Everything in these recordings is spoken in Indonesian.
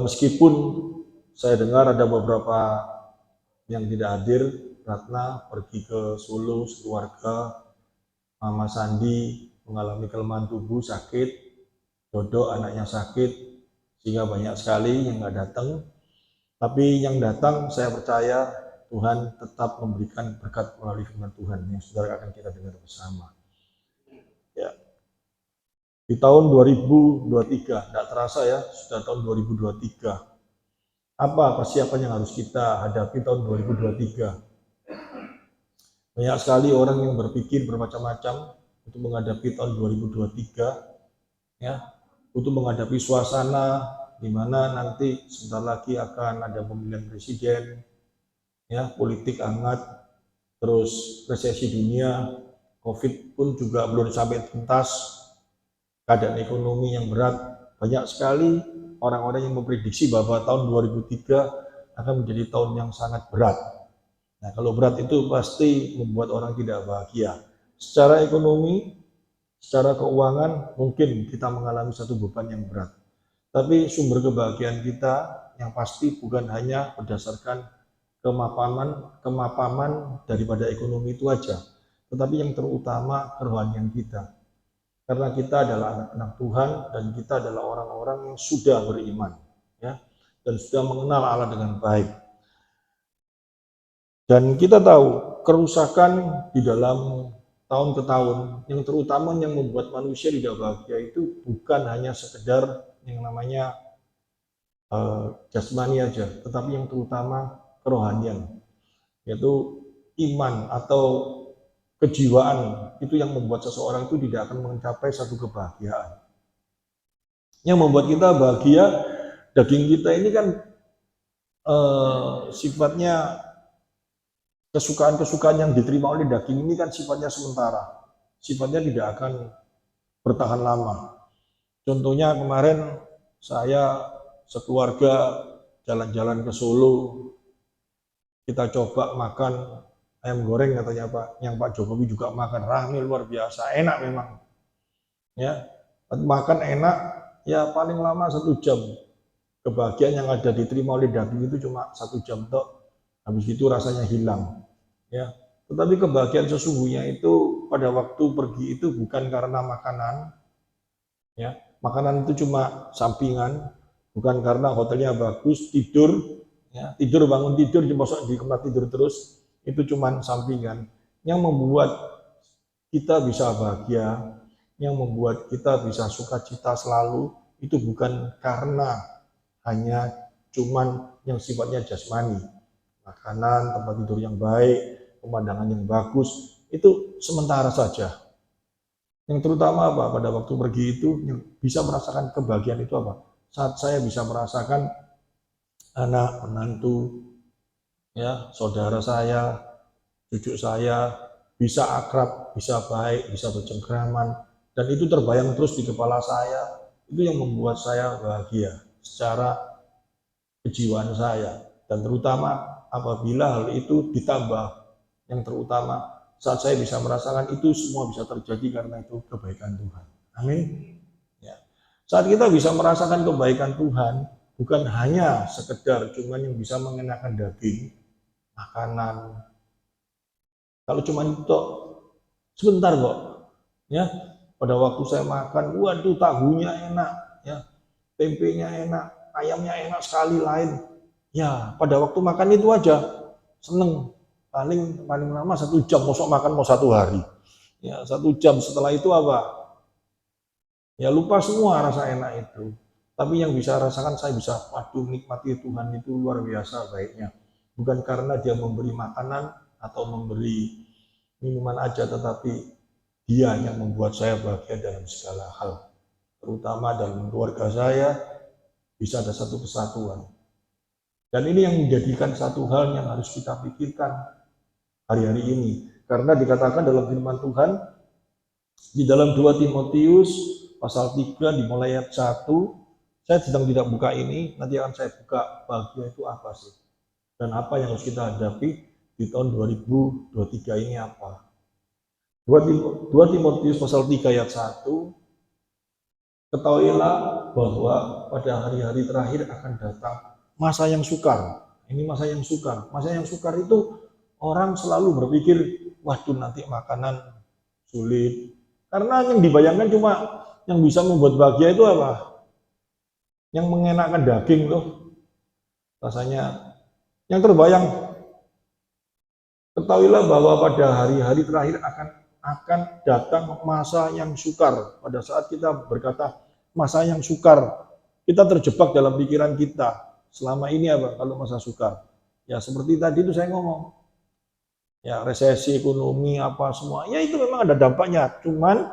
Meskipun saya dengar ada beberapa yang tidak hadir, Ratna pergi ke Solo sekeluarga, Mama Sandi mengalami kelemahan tubuh, sakit, Dodo anaknya sakit, sehingga banyak sekali yang nggak datang. Tapi yang datang, saya percaya Tuhan tetap memberikan berkat melalui firman Tuhan yang saudara akan kita dengar bersama. Ya. Di tahun 2023, tidak terasa ya, sudah tahun 2023. Apa persiapan yang harus kita hadapi tahun 2023? Banyak sekali orang yang berpikir bermacam-macam untuk menghadapi tahun 2023, ya, untuk menghadapi suasana di mana nanti sebentar lagi akan ada pemilihan presiden, ya, politik hangat, terus resesi dunia, COVID pun juga belum sampai tuntas, keadaan ekonomi yang berat. Banyak sekali orang-orang yang memprediksi bahwa tahun 2003 akan menjadi tahun yang sangat berat. Nah, kalau berat itu pasti membuat orang tidak bahagia. Secara ekonomi, secara keuangan, mungkin kita mengalami satu beban yang berat. Tapi sumber kebahagiaan kita yang pasti bukan hanya berdasarkan kemapanan daripada ekonomi itu aja, tetapi yang terutama kerohanian kita. Karena kita adalah anak-anak Tuhan dan kita adalah orang-orang yang sudah beriman, ya, dan sudah mengenal Allah dengan baik. Dan kita tahu kerusakan di dalam tahun ke tahun yang terutama yang membuat manusia tidak bahagia itu bukan hanya sekedar yang namanya jasmani aja, tetapi yang terutama kerohanian, yaitu iman atau kejiwaan itu yang membuat seseorang itu tidak akan mencapai satu kebahagiaan. Yang membuat kita bahagia, daging kita ini kan sifatnya kesukaan-kesukaan yang diterima oleh daging ini kan sifatnya sementara, sifatnya tidak akan bertahan lama. Contohnya kemarin saya sekeluarga jalan-jalan ke Solo, kita coba makan ayam goreng katanya Pak, yang Pak Jokowi juga makan, rame luar biasa, enak memang. Ya, makan enak, ya paling lama 1 jam. Kebahagiaan yang ada diterima oleh daging itu cuma 1 jam tok, habis itu rasanya hilang. Ya, tetapi kebahagiaan sesungguhnya itu pada waktu pergi itu bukan karena makanan, ya, makanan itu cuma sampingan, bukan karena hotelnya bagus, tidur, ya, tidur bangun tidur di kamar tidur terus, itu cuma sampingan. Yang membuat kita bisa bahagia, yang membuat kita bisa sukacita selalu, itu bukan karena hanya cuman yang sifatnya jasmani, makanan, tempat tidur yang baik, pemandangan yang bagus, itu sementara saja. Yang terutama apa? Pada waktu pergi itu yang bisa merasakan kebahagiaan itu apa? Saat saya bisa merasakan anak, menantu, ya, saudara saya, cucu saya bisa akrab, bisa baik, bisa bercengkraman, dan itu terbayang terus di kepala saya. Itu yang membuat saya bahagia secara kejiwaan saya, dan terutama apabila hal itu ditambah, yang terutama saat saya bisa merasakan itu semua bisa terjadi karena itu kebaikan Tuhan. Amin. Ya. Saat kita bisa merasakan kebaikan Tuhan, bukan hanya sekedar cuman yang bisa mengenakan daging, makanan. Kalau cuma itu sebentar kok. Ya, pada waktu saya makan, waduh tahunya enak, ya, tempenya enak, ayamnya enak sekali lain. Ya, pada waktu makan itu aja seneng. Paling paling lama 1 jam, mosok makan mau 1 hari. Ya, 1 jam setelah itu apa? Ya lupa semua rasa enak itu. Tapi yang bisa rasakan saya bisa, waduh nikmati Tuhan itu luar biasa baiknya. Bukan karena dia memberi makanan atau memberi minuman aja, tetapi dia yang membuat saya bahagia dalam segala hal. Terutama dalam keluarga saya bisa ada satu kesatuan. Dan ini yang menjadikan satu hal yang harus kita pikirkan hari-hari ini. Karena dikatakan dalam firman Tuhan, di dalam 2 Timotius pasal 3 dimulai ayat 1, saya sedang tidak buka ini, nanti akan saya buka bahagia itu apa sih. Dan apa yang harus kita hadapi di tahun 2023 ini apa. 2 Timotius pasal 3 ayat 1, Ketahuilah bahwa pada hari-hari terakhir akan datang masa yang sukar. Ini masa yang sukar. Masa yang sukar itu orang selalu berpikir, waduh nanti makanan sulit. Karena yang dibayangkan cuma yang bisa membuat bahagia itu apa? Yang mengenakan daging tuh. Rasanya yang terbayang. Ketahuilah bahwa pada hari-hari terakhir akan datang masa yang sukar. Pada saat kita berkata masa yang sukar, kita terjebak dalam pikiran kita. Selama ini apa kalau masa sukar? Ya seperti tadi itu saya ngomong. Ya resesi ekonomi apa semua. Ya itu memang ada dampaknya, cuman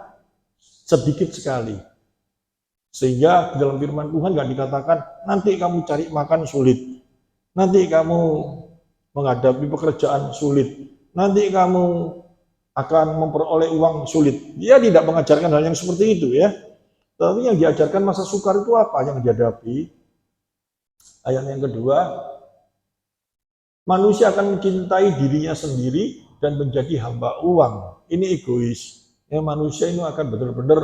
sedikit sekali. Sehingga dalam firman Tuhan nggak dikatakan nanti kamu cari makan sulit. Nanti kamu menghadapi pekerjaan sulit. Nanti kamu akan memperoleh uang sulit. Dia tidak mengajarkan hal yang seperti itu ya. Tapi yang diajarkan masa sukar itu apa yang dihadapi? Ayat yang kedua, manusia akan mencintai dirinya sendiri dan menjadi hamba uang. Ini egois. Ya, manusia ini akan benar-benar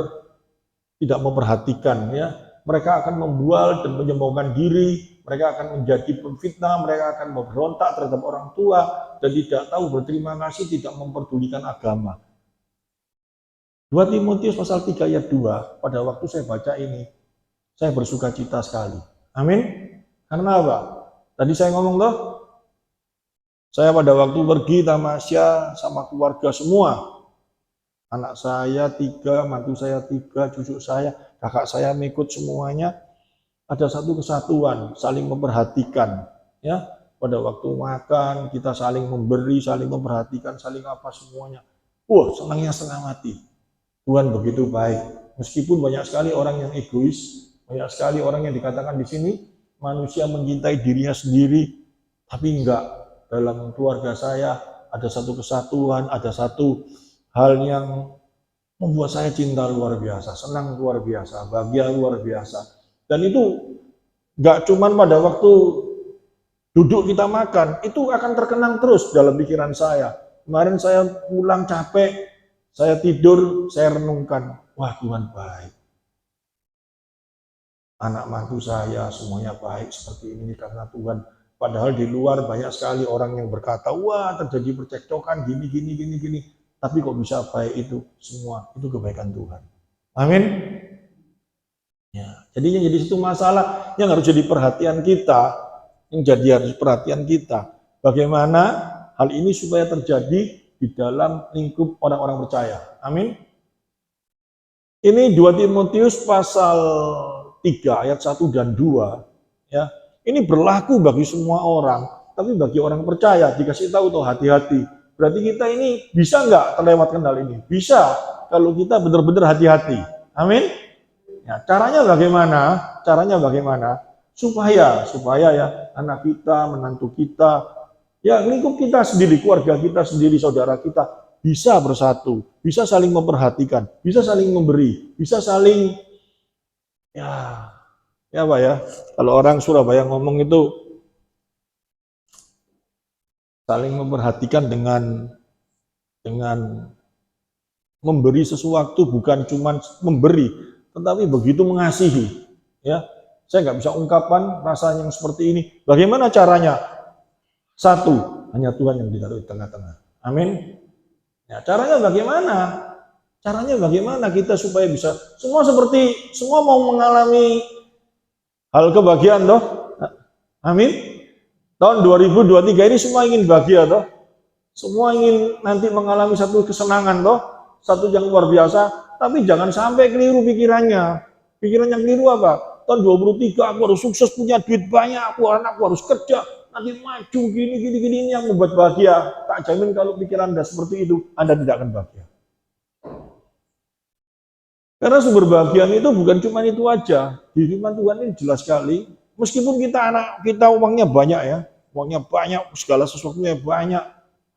tidak memperhatikan ya. Mereka akan membual dan menyombongkan diri, mereka akan menjadi pemfitnah, mereka akan memberontak terhadap orang tua dan tidak tahu berterima kasih, tidak memperdulikan agama. 2 Timotius pasal 3 ayat 2, pada waktu saya baca ini, saya bersuka cita sekali. Amin. Karena apa? Tadi saya ngomong loh, saya pada waktu pergi tamasya sama keluarga semua, anak saya 3, mantu saya 3, cucu saya, kakak saya mengikut semuanya, ada satu kesatuan, saling memperhatikan. Ya, pada waktu makan kita saling memberi, saling memperhatikan, saling apa semuanya. Wah, senangnya setengah mati. Tuhan begitu baik. Meskipun banyak sekali orang yang egois, banyak sekali orang yang dikatakan di sini manusia mencintai dirinya sendiri, tapi enggak. Dalam keluarga saya ada satu kesatuan, ada satu hal yang membuat saya cinta luar biasa, senang luar biasa, bahagia luar biasa. Dan itu nggak cuman pada waktu duduk kita makan, itu akan terkenang terus dalam pikiran saya. Kemarin saya pulang capek, saya tidur, saya renungkan, wah Tuhan baik. Anak mantu saya semuanya baik seperti ini karena Tuhan. Padahal di luar banyak sekali orang yang berkata, wah terjadi percekcokan gini. Tapi kok bisa baik itu semua? Itu kebaikan Tuhan. Amin. Ya, jadi situ masalah yang harus jadi perhatian kita, harus perhatian kita. Bagaimana hal ini supaya terjadi di dalam lingkup orang-orang percaya. Amin. Ini 2 Timotius pasal 3 ayat 1 dan 2 ya. Ini berlaku bagi semua orang, tapi bagi orang percaya dikasih tahu tuh hati-hati. Berarti kita ini bisa nggak terlewatkan hal ini? Bisa kalau kita benar-benar hati-hati. Amin. Ya, caranya bagaimana? Caranya bagaimana? Supaya ya anak kita, menantu kita, ya lingkup kita sendiri, keluarga kita sendiri, saudara kita bisa bersatu, bisa saling memperhatikan, bisa saling memberi, bisa saling ya apa ya? Kalau orang Surabaya ngomong itu saling memperhatikan dengan memberi sesuatu, bukan cuma memberi, tetapi begitu mengasihi. Ya, saya nggak bisa ungkapkan rasa yang seperti ini. Bagaimana caranya? Satu, hanya Tuhan yang ditaruh di tengah-tengah. Amin. Ya, caranya bagaimana? Caranya bagaimana kita supaya bisa semua mau mengalami hal kebahagiaan toh? Amin. Tahun 2023 ini semua ingin bahagia toh? Semua ingin nanti mengalami satu kesenangan toh? Satu yang luar biasa, tapi jangan sampai keliru pikirannya. Pikirannya keliru apa? Tahun 2023 aku harus sukses, punya duit banyak, anakku harus kerja, nanti maju gini ini yang membuat bahagia. Tak jamin kalau pikiran Anda seperti itu, Anda tidak akan bahagia. Karena sumber bahagia itu bukan cuma itu aja. Di firman Tuhan ini jelas sekali. Meskipun anak kita uangnya banyak ya, uangnya banyak, segala sesuatunya banyak,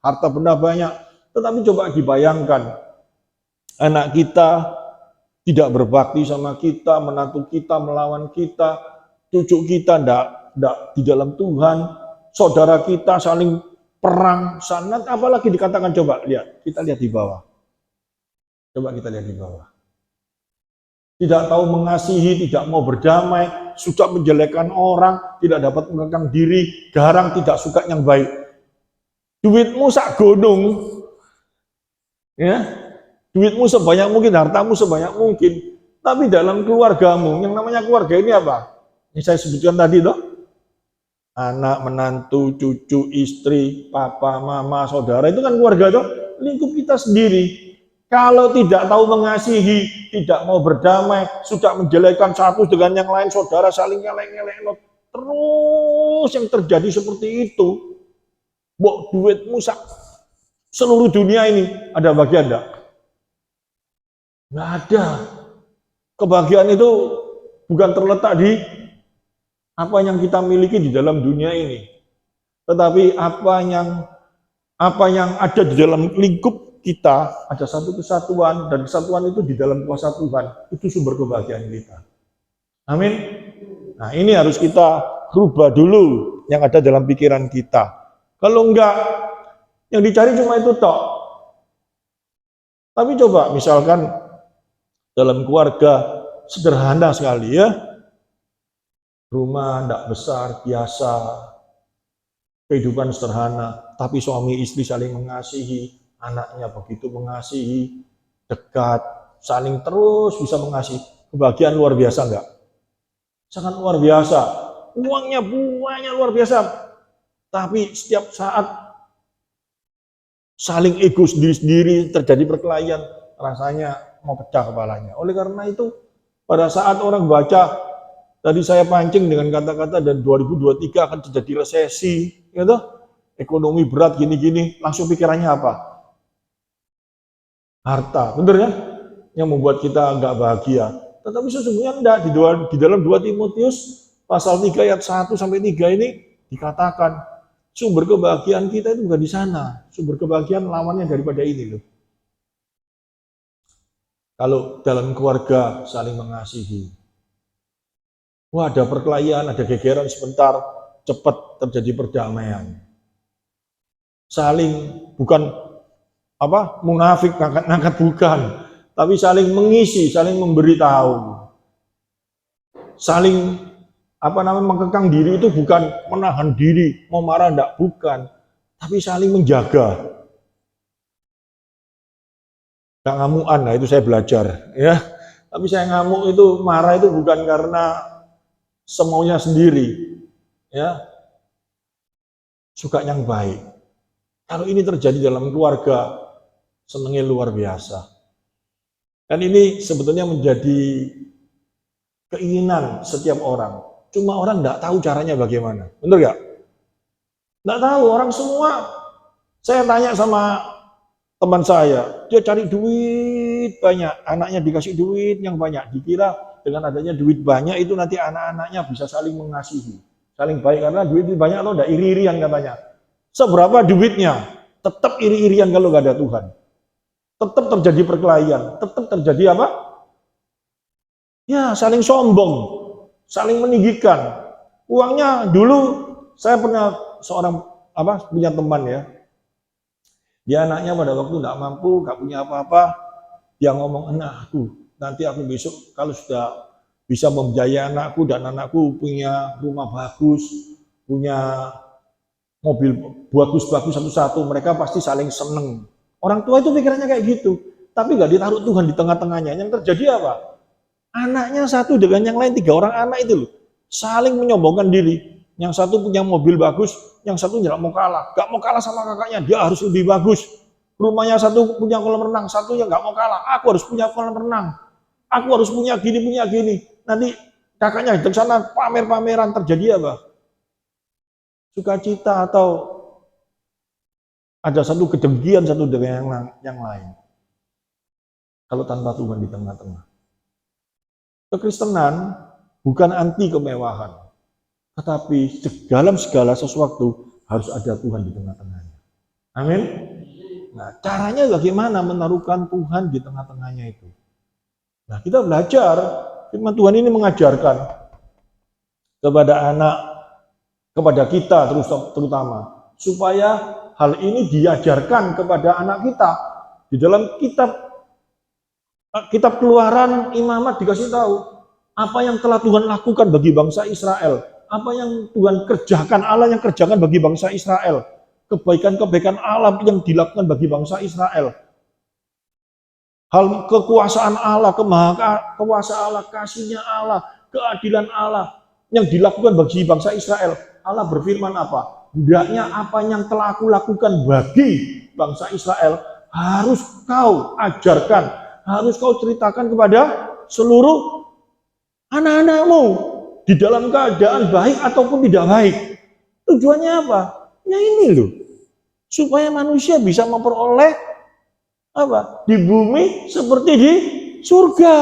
harta benda banyak, tetapi coba dibayangkan, anak kita tidak berbakti sama kita, menantu kita melawan kita, cucu kita tidak di dalam Tuhan, saudara kita saling perang, sangat apalagi dikatakan, coba lihat, kita lihat di bawah. Coba kita lihat di bawah. tidak tahu mengasihi, tidak mau berdamai, suka menjelekkan orang, tidak dapat mengekang diri, garang, tidak suka yang baik. Duitmu sak gunung, ya, duitmu sebanyak mungkin, hartamu sebanyak mungkin, tapi dalam keluargamu, yang namanya keluarga ini apa? Ini saya sebutkan tadi toh, anak, menantu, cucu, istri, papa, mama, saudara, itu kan keluarga toh, lingkup kita sendiri. Kalau tidak tahu mengasihi, tidak mau berdamai, suka menjelekkan satu dengan yang lain, saudara saling ngelek-ngelek, terus yang terjadi seperti itu. Bok duitmu seluruh dunia ini ada bagian enggak? Nggak ada. Kebahagiaan itu bukan terletak di apa yang kita miliki di dalam dunia ini, tetapi apa yang ada di dalam lingkup kita, ada satu kesatuan, dan kesatuan itu di dalam kuasa Tuhan, itu sumber kebahagiaan kita. Amin. Nah, ini harus kita rubah dulu yang ada dalam pikiran kita. Kalau enggak, yang dicari cuma itu tok. Tapi coba misalkan dalam keluarga sederhana sekali ya, rumah enggak besar, biasa, kehidupan sederhana, tapi suami istri saling mengasihi, anaknya begitu mengasihi, dekat, saling terus bisa mengasihi. Kebahagiaan luar biasa enggak? Sangat luar biasa. Uangnya banyak luar biasa. Tapi setiap saat saling ego sendiri-sendiri, terjadi perkelahian, rasanya mau pecah kepalanya. Oleh karena itu, pada saat orang baca, tadi saya pancing dengan kata-kata dan 2023 akan terjadi resesi, gitu, ekonomi berat gini-gini, langsung pikirannya apa? Harta, bener ya? Yang membuat kita nggak bahagia. Tetapi sesungguhnya enggak, di dalam 2 Timotius pasal 3 ayat 1 sampai 3 ini dikatakan sumber kebahagiaan kita itu bukan di sana. Sumber kebahagiaan lawannya daripada ini loh. Kalau dalam keluarga saling mengasihi. Wah, ada perkelahian, ada gegeran sebentar, cepat terjadi perdamaian. Saling bukan munafik ngangkat bukan, tapi saling mengisi, saling memberitahu. Saling mengekang diri itu bukan menahan diri, mau marah enggak, bukan. Tapi saling menjaga. Gak ngamuan, nah itu saya belajar. Ya. Tapi saya ngamuk itu, marah itu bukan karena semaunya sendiri. Ya. Suka yang baik. Kalau ini terjadi dalam keluarga, senangnya luar biasa. Dan ini sebetulnya menjadi keinginan setiap orang. Cuma orang enggak tahu caranya bagaimana. Benar gak? Enggak tahu, orang semua. Saya tanya sama teman saya, dia cari duit banyak, anaknya dikasih duit yang banyak. Dikira dengan adanya duit banyak itu nanti anak-anaknya bisa saling mengasihi. Saling baik, karena duit banyak atau enggak iri-irian katanya. Seberapa duitnya, tetap iri-irian kalau enggak ada Tuhan. Tetap terjadi perkelahian, tetap terjadi apa? Ya, saling sombong. Saling meninggikan. Uangnya dulu saya pernah punya teman ya. Dia anaknya pada waktu enggak mampu, enggak punya apa-apa, dia ngomong, nanti aku besok kalau sudah bisa membiayai anakku dan anakku punya rumah bagus, punya mobil bagus-bagus satu-satu, mereka pasti saling seneng. Orang tua itu pikirannya kayak gitu, tapi enggak ditaruh Tuhan di tengah-tengahnya. Yang terjadi apa? Anaknya satu dengan yang lain, 3 orang anak itu loh, saling menyombongkan diri. Yang satu punya mobil bagus, yang satu nggak mau kalah sama kakaknya, dia harus lebih bagus. Rumahnya satu punya kolam renang, satunya nggak mau kalah, aku harus punya kolam renang, aku harus punya gini. Nanti kakaknya di sana pamer-pameran, terjadi apa? Sukacita atau ada satu kedengkian satu dengan yang lain. Kalau tanpa Tuhan di tengah-tengah. Kekristenan bukan anti kemewahan, tetapi dalam segala sesuatu harus ada Tuhan di tengah-tengahnya. Amin. Nah, caranya bagaimana menaruhkan Tuhan di tengah-tengahnya itu? Nah, kita belajar, firman Tuhan ini mengajarkan kepada anak, kepada kita terutama, supaya hal ini diajarkan kepada anak kita di dalam kitab Kitab Keluaran Imamat dikasih tahu apa yang telah Tuhan lakukan bagi bangsa Israel, apa yang Tuhan kerjakan, Allah yang kerjakan bagi bangsa Israel, kebaikan-kebaikan Allah yang dilakukan bagi bangsa Israel, hal kekuasaan Allah, kemahakuasaan Allah, kasihnya Allah, keadilan Allah yang dilakukan bagi bangsa Israel. Allah berfirman apa? Hendaknya apa yang telah aku lakukan bagi bangsa Israel harus kau ajarkan, harus kau ceritakan kepada seluruh anak-anakmu di dalam keadaan baik ataupun tidak baik. Tujuannya apa? Ya ini loh, supaya manusia bisa memperoleh apa? Di bumi seperti di surga.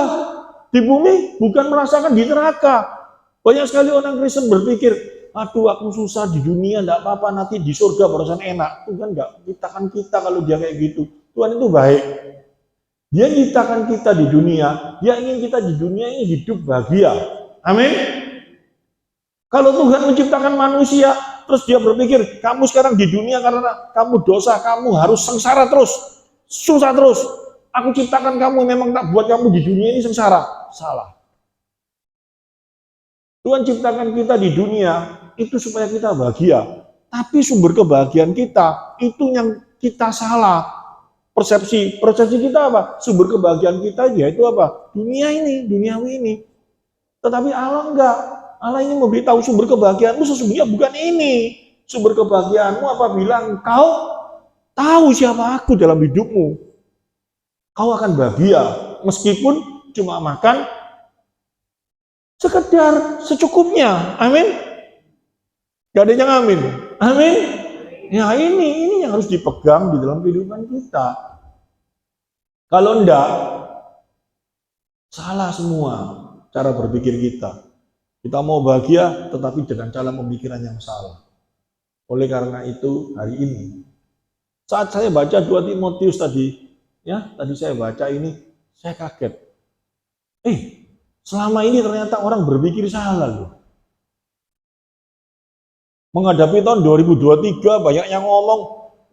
Di bumi bukan merasakan di neraka. Banyak sekali orang Kristen berpikir, aduh aku susah di dunia, enggak apa-apa, nanti di surga barusan enak. Tuhan enggak ciptakan kita kalau dia kayak gitu. Tuhan itu baik. Dia ciptakan kita di dunia, dia ingin kita di dunia ini hidup bahagia. Amin. Kalau Tuhan menciptakan manusia, terus dia berpikir, kamu sekarang di dunia karena kamu dosa, kamu harus sengsara terus, susah terus. Aku ciptakan kamu, memang tak buat kamu di dunia ini sengsara. Salah. Tuhan ciptakan kita di dunia, itu supaya kita bahagia. Tapi sumber kebahagiaan kita, itu yang kita salah. Persepsi kita apa? Sumber kebahagiaan kita yaitu apa? Dunia ini, duniawi ini. Tetapi Allah enggak. Allah ini memberitahu sumber kebahagiaanmu sesungguhnya bukan ini. Sumber kebahagiaanmu apabila engkau tahu siapa aku dalam hidupmu. Kau akan bahagia meskipun cuma makan sekedar secukupnya. Amin. Gak ada yang amin. Amin. Ya ini yang harus dipegang di dalam kehidupan kita. Kalau enggak, salah semua cara berpikir kita. Kita mau bahagia, tetapi dengan cara pemikiran yang salah. Oleh karena itu, hari ini, saat saya baca 2 Timotius tadi saya baca ini, saya kaget. Selama ini ternyata orang berpikir salah loh. Menghadapi tahun 2023 banyak yang ngomong,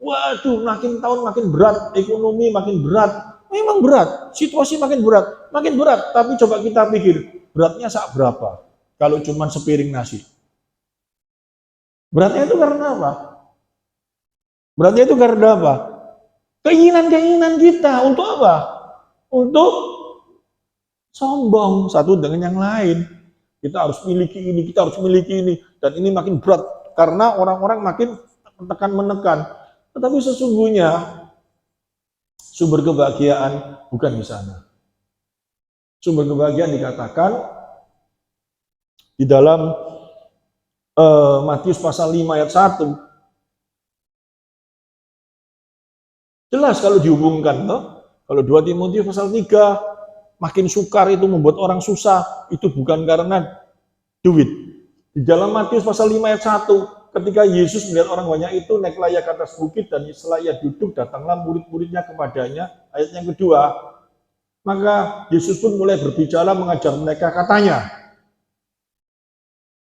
waduh makin tahun makin berat, ekonomi makin berat. Memang berat, situasi makin berat. Tapi coba kita pikir, beratnya sak berapa? Kalau cuma sepiring nasi. Beratnya itu karena apa? Beratnya itu karena apa? Keinginan-keinginan kita untuk apa? Untuk sombong satu dengan yang lain. Kita harus miliki ini, kita harus miliki ini. Dan ini makin berat. Karena orang-orang makin menekan. Tetapi sesungguhnya sumber kebahagiaan bukan di sana. Sumber kebahagiaan dikatakan di dalam Matius pasal 5 ayat 1. Jelas kalau dihubungkan. Kalau 2 Timotius pasal 3, makin sukar itu membuat orang susah. Itu bukan karena duit. Di dalam Matius pasal 5 ayat 1, ketika Yesus melihat orang banyak itu naiklah ia ke atas bukit dan setelah ia duduk datanglah murid-muridnya kepadanya. Ayat yang kedua, maka Yesus pun mulai berbicara mengajar mereka, katanya,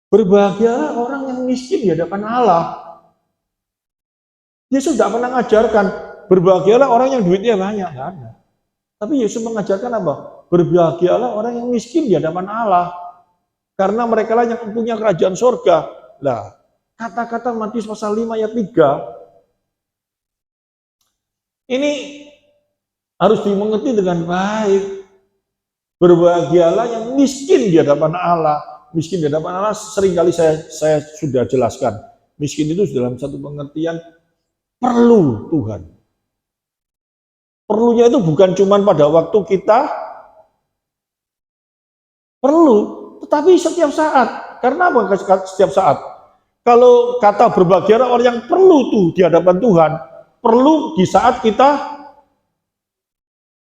berbahagialah orang yang miskin di hadapan Allah. Yesus tidak pernah mengajarkan berbahagialah orang yang duitnya banyak, enggak ada. Tapi Yesus mengajarkan apa? Berbahagialah orang yang miskin di hadapan Allah. Karena mereka lah yang punya kerajaan surga. Nah, kata-kata Matius pasal 5 ayat 3 ini harus dimengerti dengan baik. Berbahagialah yang miskin di hadapan Allah. Miskin di hadapan Allah seringkali saya sudah jelaskan. Miskin itu dalam satu pengertian perlu Tuhan. Perlunya itu bukan cuma pada waktu kita perlu, tetapi setiap saat. Karena apa setiap saat? Kalau kata berbahagia orang yang perlu tuh di hadapan Tuhan, perlu di saat kita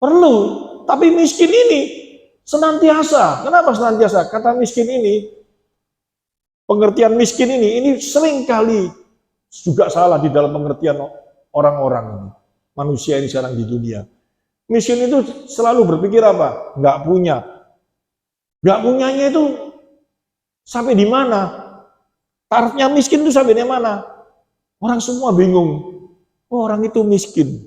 perlu. Tapi miskin ini senantiasa. Kenapa senantiasa? Kata miskin ini, pengertian miskin ini sering kali juga salah di dalam pengertian orang-orang ini. Manusia ini sekarang di dunia. Miskin itu selalu berpikir apa? Nggak punya. Nggak punyanya itu sampai di mana? Tarafnya miskin itu sampai di mana? Orang semua bingung. Oh, orang itu miskin.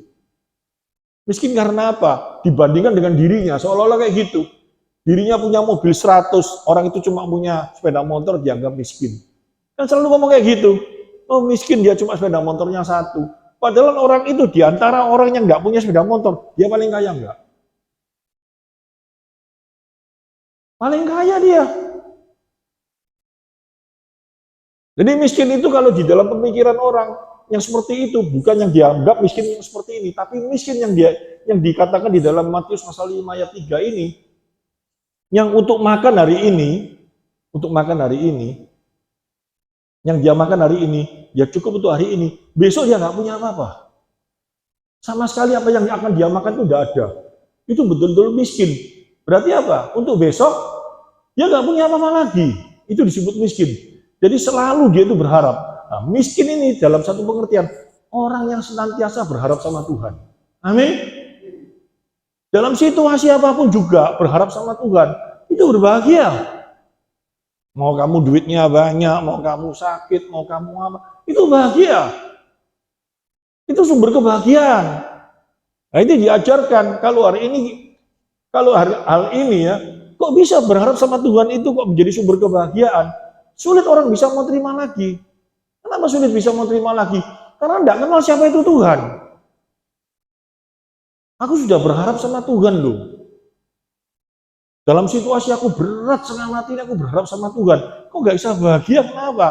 Miskin karena apa? Dibandingkan dengan dirinya, seolah-olah kayak gitu. Dirinya punya mobil 100, orang itu cuma punya sepeda motor, dianggap miskin. Kan selalu ngomong kayak gitu. Oh miskin, dia cuma sepeda motornya 1. Padahal orang itu diantara orang yang nggak punya sepeda motor, dia paling kaya nggak? Paling kaya dia. Jadi miskin itu kalau di dalam pemikiran orang yang seperti itu, bukan yang dianggap miskin yang seperti ini, tapi miskin yang dikatakan di dalam Matius pasal 5 ayat 3 ini, yang untuk makan hari ini, untuk makan hari ini, yang dia makan hari ini, ya cukup untuk hari ini, besok dia nggak punya apa-apa. Sama sekali apa yang akan dia makan itu tidak ada. Itu betul-betul miskin. Berarti apa? Untuk besok, dia nggak punya apa-apa lagi. Itu disebut miskin. Jadi selalu dia itu berharap. Nah, miskin ini dalam satu pengertian, orang yang senantiasa berharap sama Tuhan. Amin. Dalam situasi apapun juga berharap sama Tuhan. Itu berbahagia. Mau kamu duitnya banyak, mau kamu sakit, mau kamu apa, itu bahagia. Itu sumber kebahagiaan. Nah, ini diajarkan kalau hal ini ya, kok bisa berharap sama Tuhan itu kok menjadi sumber kebahagiaan? Sulit orang bisa mau terima lagi. Kenapa sulit bisa mau terima lagi? Karena tidak kenal siapa itu Tuhan. Aku sudah berharap sama Tuhan loh. Dalam situasi aku berat setengah mati, aku berharap sama Tuhan. Kok nggak bisa bahagia? Kenapa?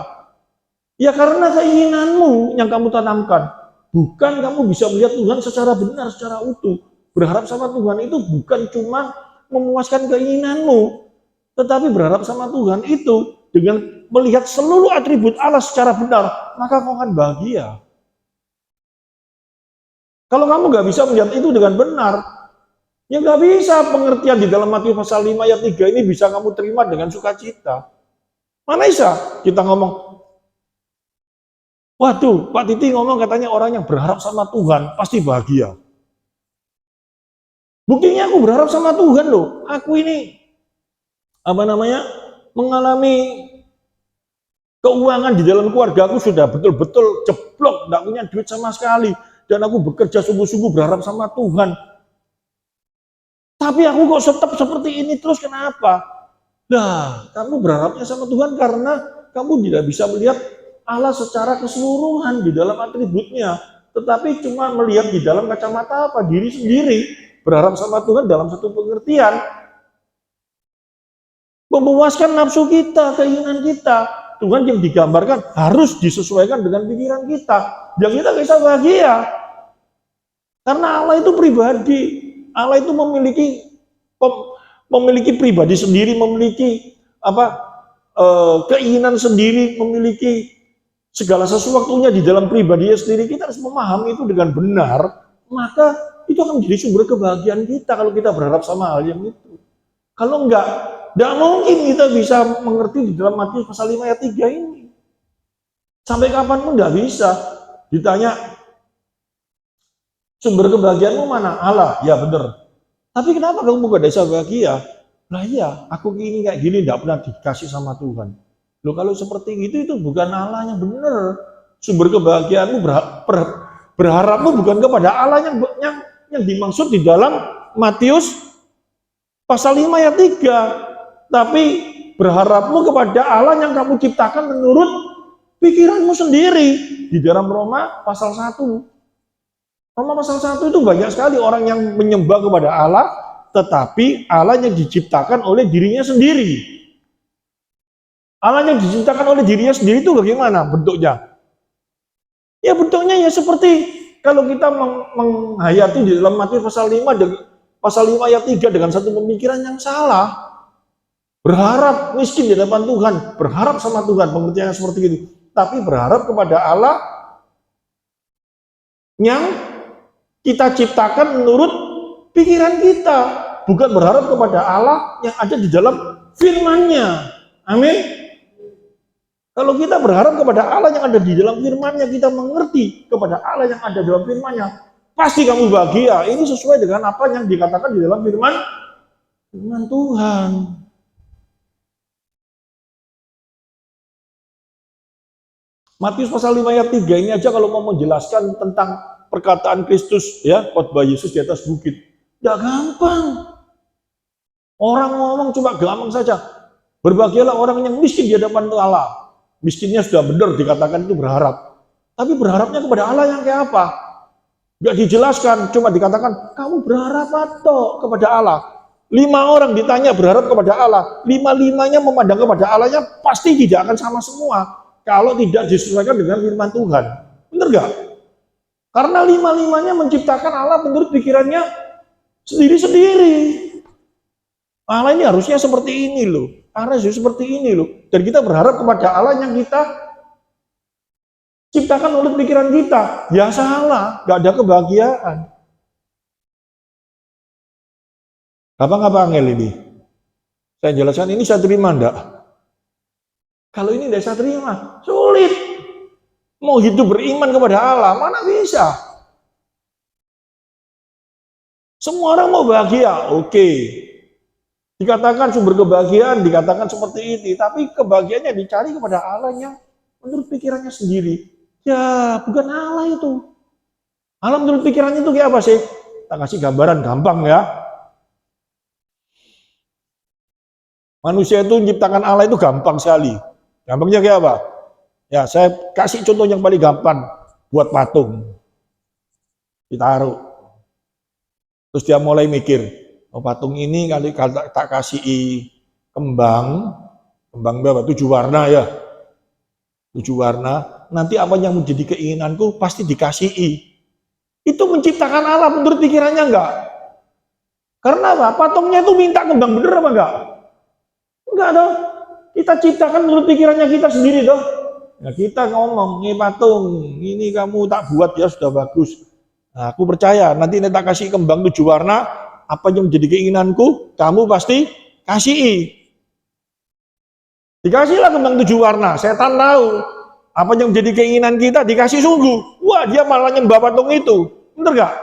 Ya karena keinginanmu yang kamu tanamkan. Bukan kamu bisa melihat Tuhan secara benar, secara utuh. Berharap sama Tuhan itu bukan cuma memuaskan keinginanmu, tetapi berharap sama Tuhan itu dengan melihat seluruh atribut Allah secara benar, maka kau akan bahagia. Kalau kamu nggak bisa melihat itu dengan benar, ya nggak bisa pengertian di dalam Matius pasal 5 ayat 3 ini bisa kamu terima dengan sukacita. Mana bisa kita ngomong, waduh, Pak Titi ngomong katanya orang yang berharap sama Tuhan pasti bahagia. Buktinya aku berharap sama Tuhan loh. Aku ini mengalami keuangan di dalam keluarga aku sudah betul-betul jeblok, nggak punya duit sama sekali. Dan aku bekerja sungguh-sungguh berharap sama Tuhan. Tapi aku kok tetap seperti ini terus, kenapa? Nah, kamu berharapnya sama Tuhan karena kamu tidak bisa melihat Allah secara keseluruhan di dalam atributnya. Tetapi cuma melihat di dalam kacamata apa? Diri sendiri. Berharap sama Tuhan dalam satu pengertian. Memuaskan nafsu kita, keinginan kita. Tuhan yang digambarkan harus disesuaikan dengan pikiran kita. Yang kita bisa bahagia. Karena Allah itu pribadi. Allah itu memiliki pribadi sendiri, memiliki keinginan sendiri, memiliki segala sesuatunya di dalam pribadinya sendiri. Kita harus memahami itu dengan benar, maka itu akan menjadi sumber kebahagiaan kita kalau kita berharap sama hal yang itu. Kalau enggak, tidak mungkin kita bisa mengerti di dalam Matius pasal 5 ayat 3 ini. Sampai kapan pun tidak bisa. Ditanya, sumber kebahagiaanmu mana? Allah, ya benar. Tapi kenapa kamu gak bisa bahagia? Lah iya, aku ini kayak gini tidak pernah dikasih sama Tuhan. Loh kalau seperti itu bukan Allah yang benar. Sumber kebahagiaanmu berharapmu bukan kepada Allah yang dimaksud di dalam Matius pasal 5 ayat 3. Tapi berharapmu kepada Allah yang kamu ciptakan menurut pikiranmu sendiri. Di dalam Roma pasal 1. Roma pasal 1 itu banyak sekali orang yang menyembah kepada Allah, tetapi Allah yang diciptakan oleh dirinya sendiri. Allah yang diciptakan oleh dirinya sendiri itu bagaimana bentuknya? Ya bentuknya ya seperti kalau kita menghayati di dalam Matius pasal 5 ayat 3 dengan satu pemikiran yang salah. Berharap miskin di hadapan Tuhan, berharap sama Tuhan, pengertiannya seperti itu. Tapi berharap kepada Allah yang kita ciptakan menurut pikiran kita, bukan berharap kepada Allah yang ada di dalam firman-Nya. Amin. Kalau kita berharap kepada Allah yang ada di dalam firman-Nya, kita mengerti kepada Allah yang ada dalam firman-Nya, pasti kamu bahagia. Ini sesuai dengan apa yang dikatakan di dalam firman Tuhan. Matius pasal 5 ayat 3 ini aja kalau mau menjelaskan tentang perkataan Kristus, ya, khotbah Yesus di atas bukit. Tidak gampang. Orang ngomong cuma gampang saja. Berbahagialah orang yang miskin di hadapan Allah. Miskinnya sudah benar dikatakan itu berharap. Tapi berharapnya kepada Allah yang kayak apa? Nggak dijelaskan, cuma dikatakan kamu berharap atau kepada Allah. 5 orang ditanya berharap kepada Allah, 5-5-nya memandang kepada Allahnya pasti tidak akan sama semua kalau tidak disesuaikan dengan firman Tuhan. Benar nggak? Karena 5-5-nya menciptakan Allah menurut pikirannya sendiri-sendiri. Allah ini harusnya seperti ini loh, Allah harusnya seperti ini loh. Dan kita berharap kepada Allah yang kita ciptakan oleh pikiran kita. Ya salah, nggak ada kebahagiaan. Apa angel ini? Saya jelaskan ini saya terima enggak? Kalau ini tidak saya terima, sulit. Mau hidup beriman kepada Allah, mana bisa? Semua orang mau bahagia, oke. Dikatakan sumber kebahagiaan, dikatakan seperti ini, tapi kebahagiaannya dicari kepada Allah yang menurut pikirannya sendiri. Ya, bukan Allah itu. Allah menurut pikirannya itu kayak apa sih? Kita kasih gambaran gampang ya. Manusia itu menciptakan Allah itu gampang sekali. Gampangnya kayak apa? Ya, saya kasih contoh yang paling gampang. Buat patung. Ditaruh. Terus dia mulai mikir, oh patung ini kalau tak kasih kembang berapa? 7 warna ya. 7 warna. Nanti apa yang menjadi keinginanku pasti dikasih. Itu menciptakan Allah menurut pikirannya enggak? Karena apa? Patungnya itu minta kembang bener apa enggak? Enggak dong. Kita ciptakan menurut pikirannya kita sendiri dong. Nah, kita ngomong, ini patung, ini kamu tak buat ya sudah bagus. Nah, aku percaya nanti tak kasih kembang 7 warna, apa yang menjadi keinginanku, kamu pasti kasih. Dikasihlah kembang 7 warna, setan tahu. Apa yang menjadi keinginan kita dikasih sungguh. Wah, dia malah nyembah patung itu. Bener gak?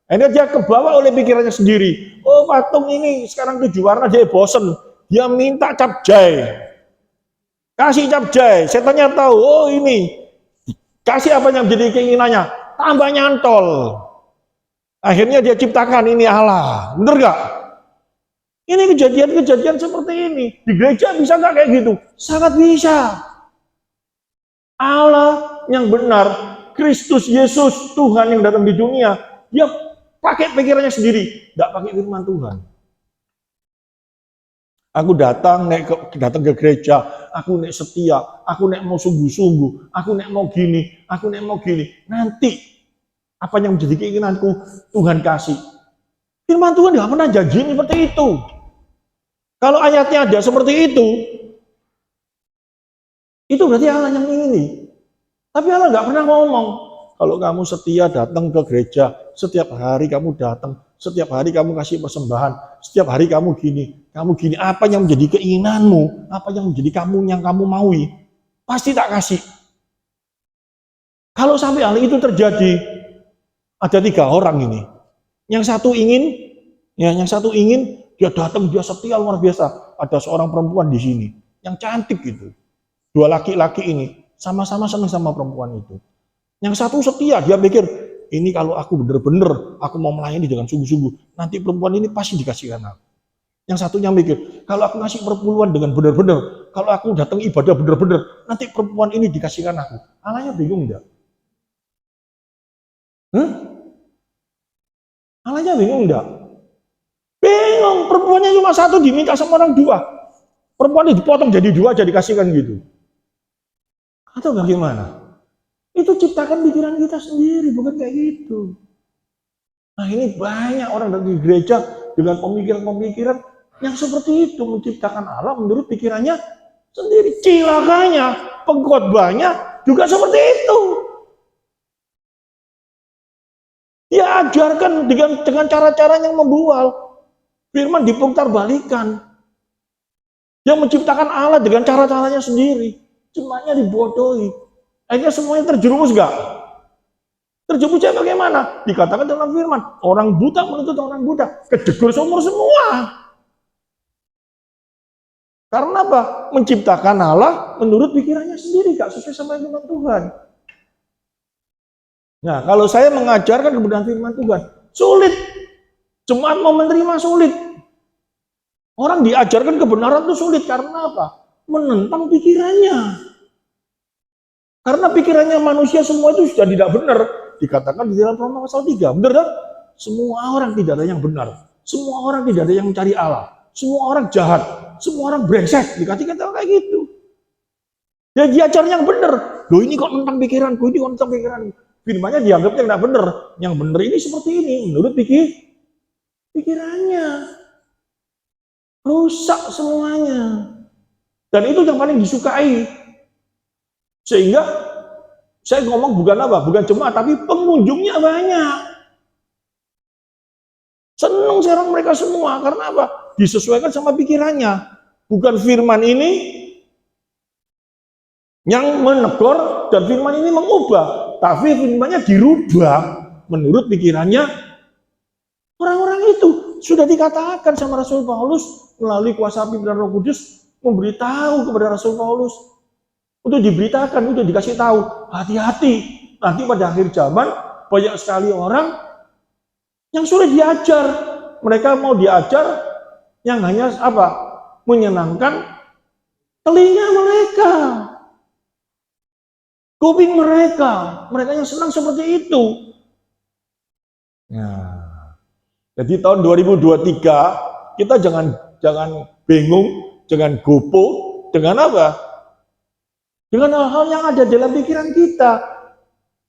Akhirnya dia kebawa oleh pikirannya sendiri. Oh, patung ini sekarang 7 warna, dia bosen. Dia minta capjay. Kasih capjay. Setannya tahu, oh ini. Kasih apa yang menjadi keinginannya. Tambah nyantol. Akhirnya dia ciptakan ini Allah. Bener gak? Ini kejadian-kejadian seperti ini. Di gereja bisa gak kayak gitu? Sangat bisa. Allah yang benar, Kristus Yesus, Tuhan yang datang di dunia, dia pakai pikirannya sendiri, tidak pakai firman Tuhan. Aku datang ke gereja, aku nek setia, aku nek mau sungguh-sungguh, aku nek mau gini, aku nek mau gini. Nanti apa yang menjadi keinginanku Tuhan kasih. Firman Tuhan tidak pernah janji seperti itu. Kalau ayatnya ada seperti itu berarti Allah yang ini. Tapi Allah nggak pernah ngomong. Kalau kamu setia datang ke gereja, setiap hari kamu datang, setiap hari kamu kasih persembahan, setiap hari kamu gini, apa yang menjadi keinginanmu, apa yang menjadi yang kamu maui, pasti tak kasih. Kalau sampai hal itu terjadi, ada 3 orang ini. Yang satu ingin, dia datang, dia setia luar biasa. Ada seorang perempuan di sini, yang cantik gitu. 2 laki-laki ini sama-sama senang sama perempuan itu. Yang satu setia, dia pikir, ini kalau aku benar-benar, aku mau melayani dengan sungguh-sungguh, nanti perempuan ini pasti dikasihkan aku. Yang satunya mikir, kalau aku ngasih perpuluhan dengan benar-benar, kalau aku datang ibadah benar-benar, nanti perempuan ini dikasihkan aku. Allahnya bingung enggak? Allahnya bingung enggak? Bingung, perempuannya cuma satu diminta sama orang 2. Perempuan ini dipotong jadi 2 aja dikasihkan gitu. Atau bagaimana? Itu ciptakan pikiran kita sendiri, bukan kayak gitu. Nah ini banyak orang dari gereja dengan pemikiran-pemikiran yang seperti itu, menciptakan Allah menurut pikirannya sendiri. Cilakanya, pengkhotbahnya juga seperti itu. Dia ajarkan dengan cara-cara yang membual. Firman diputar-balikan. Dia menciptakan Allah dengan cara-caranya sendiri. Semuanya dibodohi. Akhirnya semuanya terjerumus enggak? Terjerumusnya bagaimana? Dikatakan dalam firman, orang buta menuntut orang buta, kejegur seumur semua. Karena apa? Menciptakan Allah menurut pikirannya sendiri, gak sesuai sama firman Tuhan. Nah, kalau saya mengajarkan kebenaran firman Tuhan, sulit. Jemaat mau menerima sulit. Orang diajarkan kebenaran itu sulit karena apa? Menentang pikirannya. Karena pikirannya manusia semua itu sudah tidak benar. Dikatakan di dalam Roma pasal 3. Benar kan? Semua orang tidak ada yang benar. Semua orang tidak ada yang mencari Allah. Semua orang jahat. Semua orang brengsek. Dikatakan kayak gitu. Ya diajar yang benar. Loh ini kok tentang pikiranku, ini kok tentang pikiran. Firmannya dianggapnya tidak benar. Yang benar ini seperti ini. Menurut pikirannya. Rusak semuanya. Dan itu yang paling disukai. Sehingga saya ngomong bukan apa, bukan jemaat, tapi pengunjungnya banyak. Senang sekarang mereka semua, karena apa? Disesuaikan sama pikirannya. Bukan firman ini yang menegur dan firman ini mengubah, tapi firmannya dirubah menurut pikirannya orang-orang itu. Sudah dikatakan sama Rasul Paulus melalui kuasa pimpinan Roh Kudus, memberitahu kepada Rasul Paulus untuk diberitakan, untuk dikasih tahu, hati-hati, nanti pada akhir zaman banyak sekali orang yang sudah diajar. Mereka mau diajar yang hanya apa? Menyenangkan telinga mereka, kuping mereka yang senang seperti itu. Nah, jadi tahun 2023 kita jangan bingung, jangan gopoh dengan apa? Dengan hal-hal yang ada dalam pikiran kita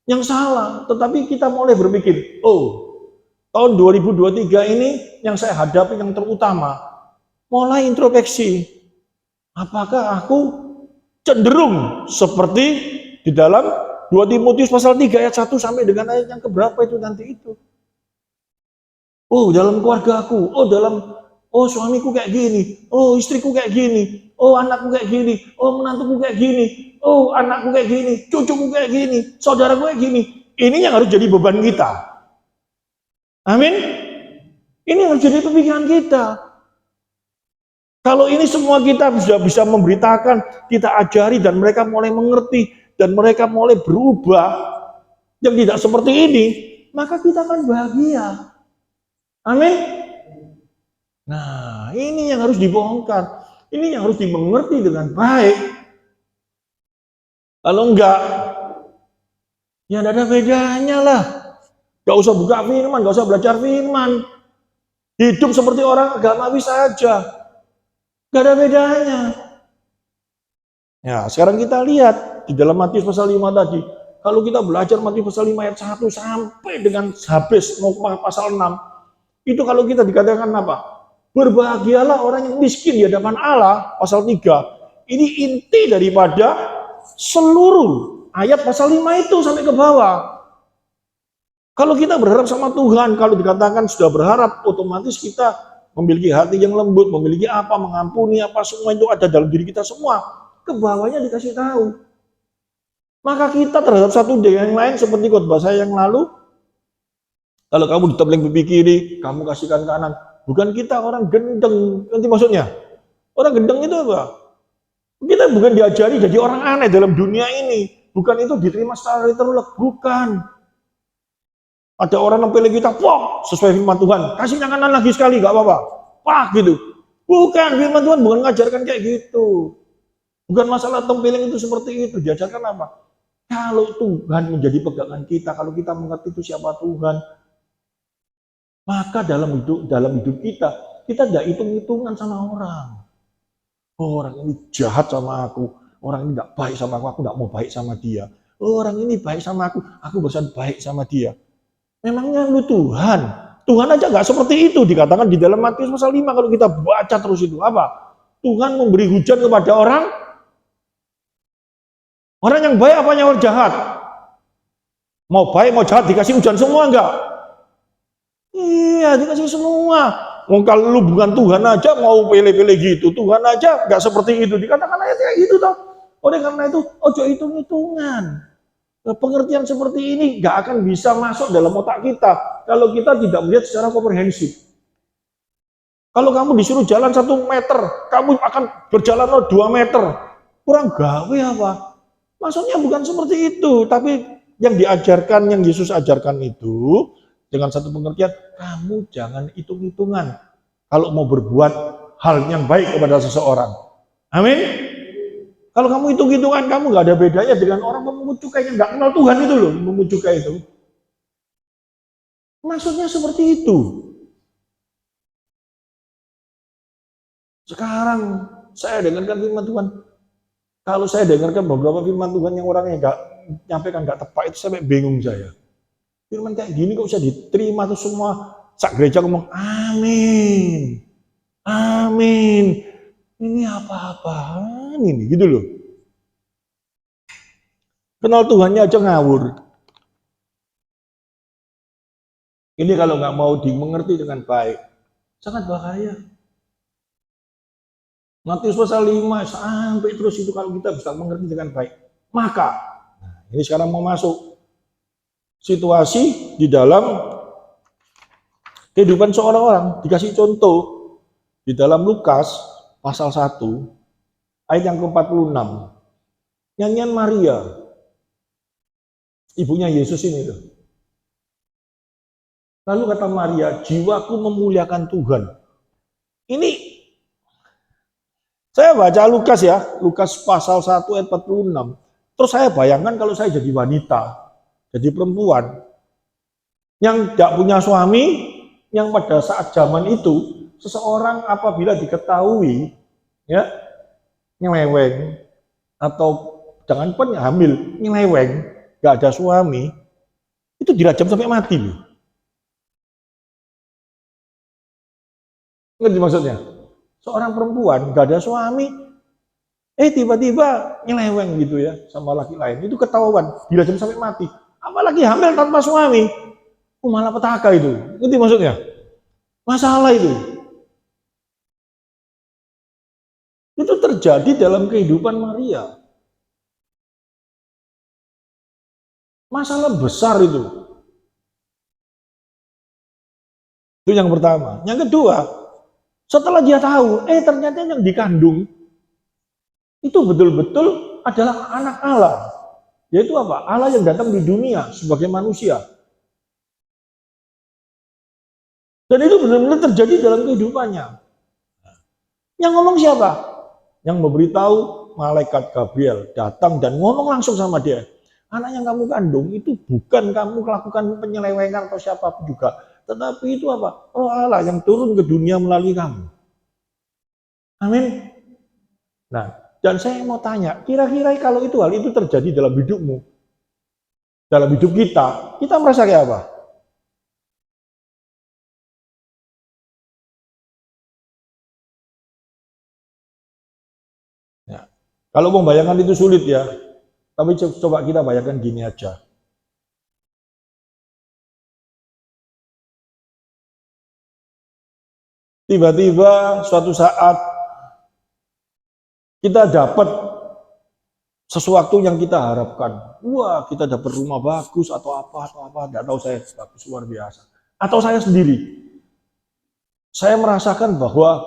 yang salah, tetapi kita mulai berpikir, oh, tahun 2023 ini yang saya hadapi yang terutama, mulai introspeksi. Apakah aku cenderung seperti di dalam 2 Timotius pasal 3 ayat 1 sampai dengan ayat yang keberapa itu nanti itu. Oh, dalam keluarga aku, oh suamiku kayak gini, oh istriku kayak gini, oh anakku kayak gini, oh menantuku kayak gini, oh anakku kayak gini, cucuku kayak gini, saudaraku kayak gini. Ini yang harus jadi beban kita. Amin. Ini harus jadi pemikiran kita. Kalau ini semua kita sudah bisa memberitakan, kita ajari dan mereka mulai mengerti dan mereka mulai berubah yang tidak seperti ini, maka kita akan bahagia. Amin. Nah, ini yang harus dibongkar. Ini yang harus dimengerti dengan baik. Kalau enggak, ya tidak ada bedanya lah. Gak usah buka firman, gak usah belajar firman. Hidup seperti orang agamawi saja. Gak ada bedanya. Ya, sekarang kita lihat di dalam Matius pasal 5 tadi. Kalau kita belajar Matius pasal 5 ayat 1 sampai dengan habis mau pasal 6. Itu kalau kita dikatakan apa? Berbahagialah orang yang miskin di hadapan Allah, pasal 3. Ini inti daripada seluruh ayat pasal 5 itu sampai ke bawah. Kalau kita berharap sama Tuhan, kalau dikatakan sudah berharap, otomatis kita memiliki hati yang lembut, memiliki apa, mengampuni apa, semua itu ada dalam diri kita semua. Ke bawahnya dikasih tahu. Maka kita terhadap satu dengan yang lain, seperti khotbah saya yang lalu, kalau kamu ditempeleng pipi kiri, kamu kasihkan kanan. Bukan kita orang gendeng. Nanti maksudnya, orang gendeng itu apa? Kita bukan diajari jadi orang aneh dalam dunia ini. Bukan itu diterima secara literal, bukan. Ada orang nempeleng kita, wah, sesuai firman Tuhan. Kasih yang kanan lagi sekali, gak apa-apa. Wah, gitu. Bukan, firman Tuhan bukan ngajarkan kayak gitu. Bukan masalah tempeleng itu seperti itu. Diajarkan apa? Kalau Tuhan menjadi pegangan kita, kalau kita mengerti itu siapa Tuhan, maka dalam hidup kita tidak hitung-hitungan sama orang. Oh, orang ini jahat sama aku, orang ini tidak baik sama aku tidak mau baik sama dia. Oh, orang ini baik sama aku berusaha baik sama dia. Memangnya lu Tuhan? Tuhan aja nggak seperti itu, dikatakan di dalam Matius pasal 5 kalau kita baca terus itu apa? Tuhan memberi hujan kepada orang yang baik apa yang orang jahat? Mau baik mau jahat dikasih hujan semua enggak? Iya, dikasih semua. Kalau lu bukan Tuhan aja mau pilih-pilih gitu, Tuhan aja nggak seperti itu. Dikatakan ayat kayak gitu toh. Oleh karena itu, ojo hitung-hitungan. Pengertian seperti ini nggak akan bisa masuk dalam otak kita kalau kita tidak melihat secara komprehensif. Kalau kamu disuruh jalan 1 meter, kamu akan berjalan 2 meter. Kurang gawe apa? Maksudnya bukan seperti itu, tapi Yang diajarkan, yang Yesus ajarkan itu dengan satu pengertian, kamu jangan hitung-hitungan kalau mau berbuat hal yang baik kepada seseorang. Amin. Kalau kamu hitung-hitungan, kamu nggak ada bedanya dengan orang memungut cukai yang nggak kenal Tuhan itu loh, memungut cukai itu. Maksudnya seperti itu. Sekarang saya dengarkan firman Tuhan. Kalau saya dengarkan beberapa firman Tuhan yang orangnya nggak nyampaikan nggak tepat itu sampai bingung saya. Firman kayak gini kok bisa diterima tuh semua sak gereja ngomong amin, amin. Ini apa-apaan ini gitu loh. Kenal Tuhannya aja ngawur. Ini kalau nggak mau dimengerti dengan baik, sangat bahaya. Matius pasal 5 sampai terus itu kalau kita bisa mengerti dengan baik. Maka, ini sekarang mau masuk situasi di dalam kehidupan seorang orang. Dikasih contoh di dalam Lukas pasal 1 ayat yang ke-46. Nyanyian Maria, ibunya Yesus ini tuh. Lalu kata Maria, jiwaku memuliakan Tuhan. Ini saya baca Lukas ya, Lukas pasal 1 ayat 46. Terus saya bayangkan kalau saya jadi wanita, jadi perempuan, yang tidak punya suami, yang pada saat zaman itu, seseorang apabila diketahui, ya, nyeleweng, atau jangankan hamil, nyeleweng, gak ada suami, itu dirajam sampai mati loh. Ngerti maksudnya? Seorang perempuan gak ada suami, tiba-tiba nyeleweng gitu ya sama laki lain, itu ketahuan, dirajam sampai mati. Apalagi hamil tanpa suami, malah petaka itu. Ngerti maksudnya? Masalah itu. Itu terjadi dalam kehidupan Maria. Masalah besar itu. Itu yang pertama. Yang kedua, setelah dia tahu, ternyata yang dikandung itu betul-betul adalah anak Allah. Yaitu apa? Allah yang datang di dunia sebagai manusia. Dan itu benar-benar terjadi dalam kehidupannya. Yang ngomong siapa? Yang memberitahu malaikat Gabriel datang dan ngomong langsung sama dia. Anak yang kamu kandung itu bukan kamu melakukan penyelewengan atau siapapun juga. Tetapi itu apa? Roh Allah yang turun ke dunia melalui kamu. Amin. Nah, dan saya mau tanya, kira-kira kalau itu hal itu terjadi dalam hidupmu, dalam hidup kita merasa kayak apa? Ya. Kalau membayangkan itu sulit ya, tapi coba kita bayangkan gini aja. Tiba-tiba suatu saat kita dapat sesuatu yang kita harapkan. Wah, kita dapat rumah bagus atau apa, tidak tahu saya, bagus luar biasa. Atau saya sendiri, saya merasakan bahwa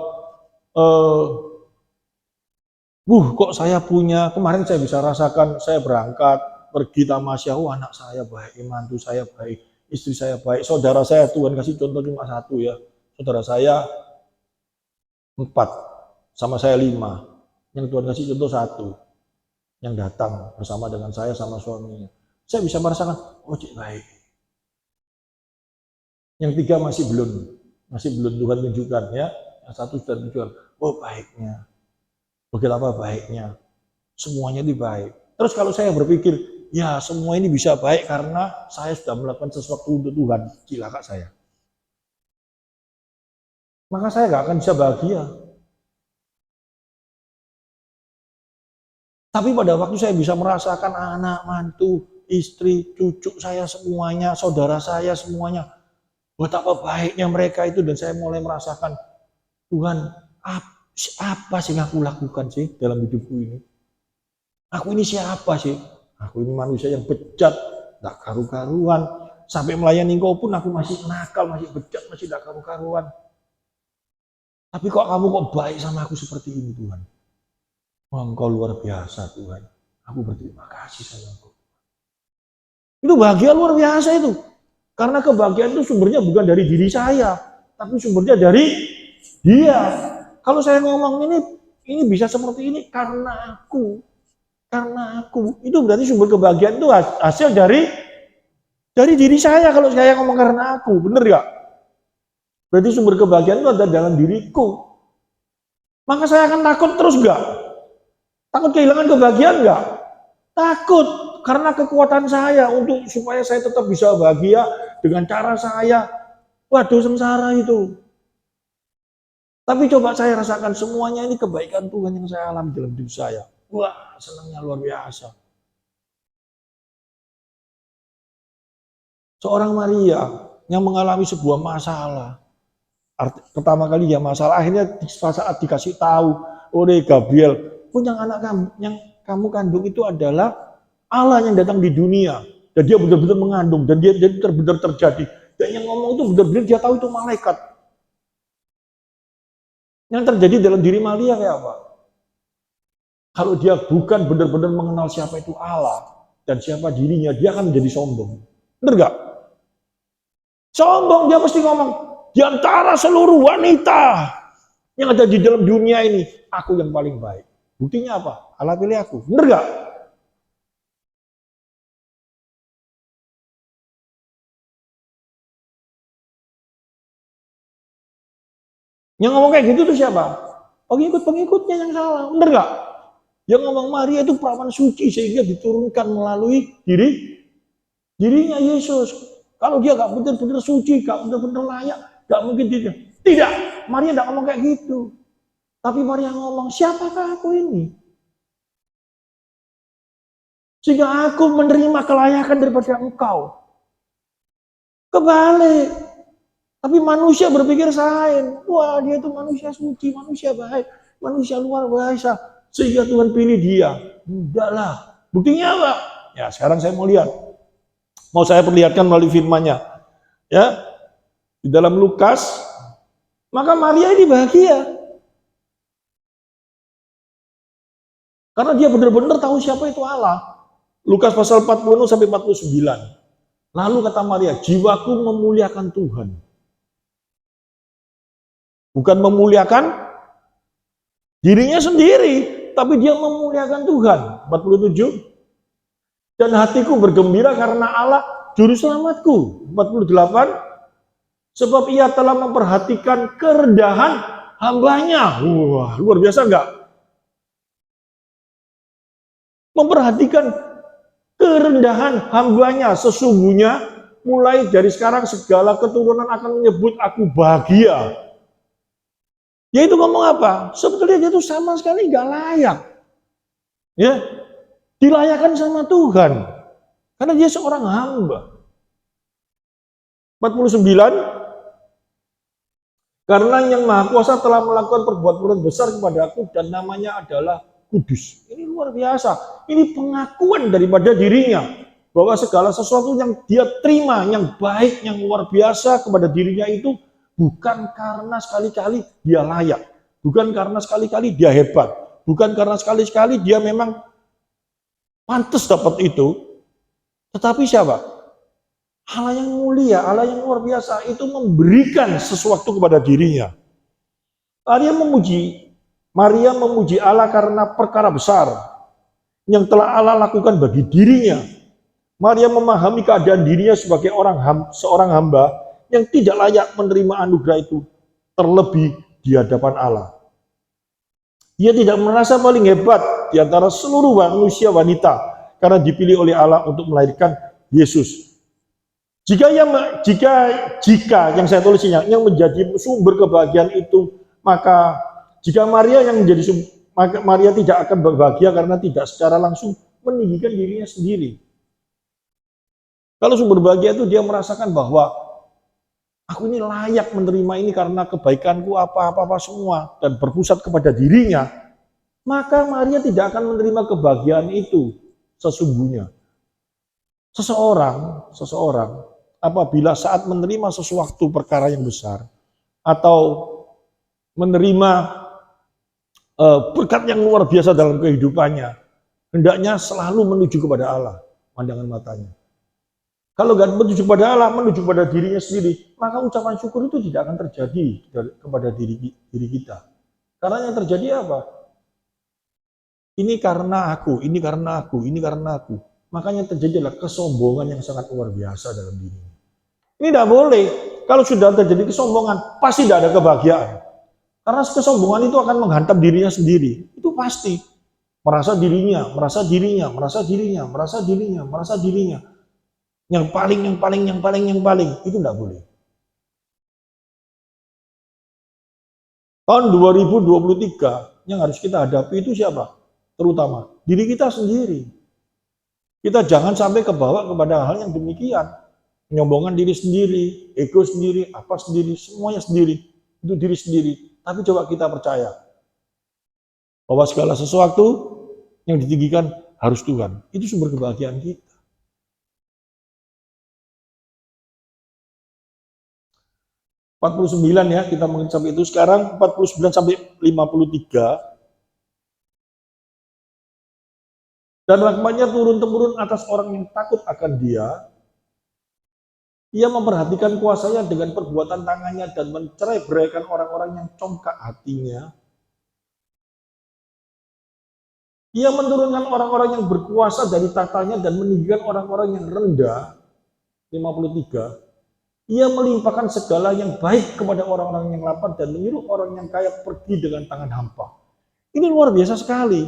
kok saya punya, kemarin saya bisa rasakan, saya berangkat, pergi tamasya, anak saya baik, mantu saya baik, istri saya baik, saudara saya, Tuhan kasih contoh cuma satu ya, saudara saya 4, sama saya 5, yang Tuhan kasih contoh 1, yang datang bersama dengan saya sama suaminya. Saya bisa merasakan, cik baik. Yang 3 masih belum Tuhan tunjukkan ya, yang 1 sudah tunjukkan, baiknya. Betapa baiknya, semuanya itu baik. Terus kalau saya berpikir, ya semua ini bisa baik karena saya sudah melakukan sesuatu untuk Tuhan, cilaka saya. Maka saya nggak akan bisa bahagia. Tapi pada waktu saya bisa merasakan anak, mantu, istri, cucu saya semuanya, saudara saya semuanya, betapa baiknya mereka itu, dan saya mulai merasakan, Tuhan, apa sih yang aku lakukan sih dalam hidupku ini? Aku ini siapa sih? Aku ini manusia yang bejat, tak karu-karuan. Sampai melayani Engkau pun aku masih nakal, masih bejat, masih tak karu-karuan. Tapi kok kamu kok baik sama aku seperti ini, Tuhan? Engkau luar biasa, Tuhan. Aku berterima kasih sayangku. Itu bahagia luar biasa itu. Karena kebahagiaan itu sumbernya bukan dari diri saya, tapi sumbernya dari dia. Kalau saya ngomong ini bisa seperti ini karena aku. Karena aku. Itu berarti sumber kebahagiaan itu hasil dari diri saya. Kalau saya ngomong karena aku, bener gak? Berarti sumber kebahagiaan itu ada dalam diriku. Maka saya akan takut terus gak? Takut kehilangan kebahagiaan gak? Takut. Karena kekuatan saya untuk supaya saya tetap bisa bahagia dengan cara saya. Waduh, sengsara itu. Tapi coba saya rasakan semuanya ini kebaikan Tuhan yang saya alami dalam hidup saya. Wah, senangnya luar biasa. Seorang Maria yang mengalami sebuah masalah. Pertama kali dia masalah, akhirnya saat dikasih tahu oleh Gabriel, yang anak kamu, yang kamu kandung itu adalah Allah yang datang di dunia. Dan dia benar-benar mengandung, dan dia benar-benar terjadi. Dan yang ngomong itu benar-benar dia tahu itu malaikat. Yang terjadi dalam diri Maria kayak apa? Kalau dia bukan benar-benar mengenal siapa itu Allah dan siapa dirinya, dia akan menjadi sombong. Benar gak? Sombong, dia pasti ngomong, di antara seluruh wanita yang ada di dalam dunia ini, aku yang paling baik. Buktinya apa? Allah pilih aku. Benar gak? Yang ngomong kayak gitu tuh siapa? Pengikut-pengikutnya yang salah. Benar gak? Yang ngomong Maria itu perawan suci sehingga diturunkan melalui dirinya Yesus. Kalau dia gak benar-benar suci, gak benar-benar layak, gak mungkin dia. Tidak, Maria gak ngomong kayak gitu. Tapi Maria ngomong, siapakah aku ini? Sehingga aku menerima kelayakan daripada engkau. Kebalik. Tapi manusia berpikir lain. Wah, dia itu manusia suci, manusia baik, manusia luar biasa. Sehingga Tuhan pilih dia. Enggak lah. Buktinya apa? Ya, sekarang saya mau lihat. Mau saya perlihatkan melalui firman-Nya. Ya. Di dalam Lukas, maka Maria ini bahagia. Karena dia benar-benar tahu siapa itu Allah. Lukas pasal 40 sampai 49. Lalu kata Maria, jiwaku memuliakan Tuhan. Bukan memuliakan dirinya sendiri, tapi dia memuliakan Tuhan. 47. Dan hatiku bergembira karena Allah juru selamatku. 48. Sebab ia telah memperhatikan kerendahan hambanya. Wah, luar biasa enggak? Memperhatikan kerendahan hambanya. Sesungguhnya mulai dari sekarang segala keturunan akan menyebut aku bahagia. Dia itu ngomong apa? Sebetulnya dia itu sama sekali nggak layak. Ya, dilayakan sama Tuhan. Karena dia seorang hamba. 49. Karena yang Maha Kuasa telah melakukan perbuatan besar kepada aku dan namanya adalah kudus. Ini luar biasa. Ini pengakuan daripada dirinya. Bahwa segala sesuatu yang dia terima, yang baik, yang luar biasa kepada dirinya itu bukan karena sekali-kali dia layak, bukan karena sekali-kali dia hebat, bukan karena sekali-kali dia memang pantas dapat itu, tetapi siapa? Allah yang mulia, Allah yang luar biasa itu memberikan sesuatu kepada dirinya. Maria memuji Allah karena perkara besar yang telah Allah lakukan bagi dirinya. Maria memahami keadaan dirinya sebagai seorang hamba yang tidak layak menerima anugerah itu, terlebih di hadapan Allah. Dia tidak merasa paling hebat di antara seluruh manusia wanita karena dipilih oleh Allah untuk melahirkan Yesus. Jika yang saya tulisnya yang menjadi sumber kebahagiaan itu, maka jika maka Maria tidak akan berbahagia karena tidak secara langsung meninggikan dirinya sendiri. Kalau sumber bahagia itu dia merasakan bahwa aku ini layak menerima ini karena kebaikanku apa-apa semua dan berpusat kepada dirinya, maka Maria tidak akan menerima kebahagiaan itu sesungguhnya. Seseorang apabila saat menerima sesuatu perkara yang besar atau menerima berkat yang luar biasa dalam kehidupannya, hendaknya selalu menuju kepada Allah pandangan matanya. Kalau nggak menuju pada Allah, menuju pada dirinya sendiri, maka ucapan syukur itu tidak akan terjadi kepada diri kita. Karena yang terjadi apa? Ini karena aku, ini karena aku, ini karena aku. Makanya terjadi adalah kesombongan yang sangat luar biasa dalam diri. Ini tidak boleh. Kalau sudah terjadi kesombongan, pasti tidak ada kebahagiaan. Karena kesombongan itu akan menghantam dirinya sendiri. Itu pasti. Merasa dirinya, merasa dirinya, merasa dirinya, merasa dirinya, merasa dirinya. Yang paling, yang paling, yang paling, yang paling. Itu tidak boleh. Tahun 2023 yang harus kita hadapi itu siapa? Terutama diri kita sendiri. Kita jangan sampai kebawa kepada hal yang demikian. Menyombongkan diri sendiri, ego sendiri, apa sendiri, semuanya sendiri. Itu diri sendiri. Tapi coba kita percaya bahwa segala sesuatu yang ditinggikan harus Tuhan. Itu sumber kebahagiaan kita. 49 ya, kita mungkin sampai itu sekarang 49 sampai 53. Dan rahmatnya turun-temurun atas orang yang takut akan dia. Ia memperhatikan kuasanya dengan perbuatan tangannya dan mencerai-beraikan orang-orang yang congkak hatinya. Ia menurunkan orang-orang yang berkuasa dari tahtanya dan meninggikan orang-orang yang rendah. 53. Ia melimpahkan segala yang baik kepada orang-orang yang lapar dan menyuruh orang yang kaya pergi dengan tangan hampa. Ini luar biasa sekali.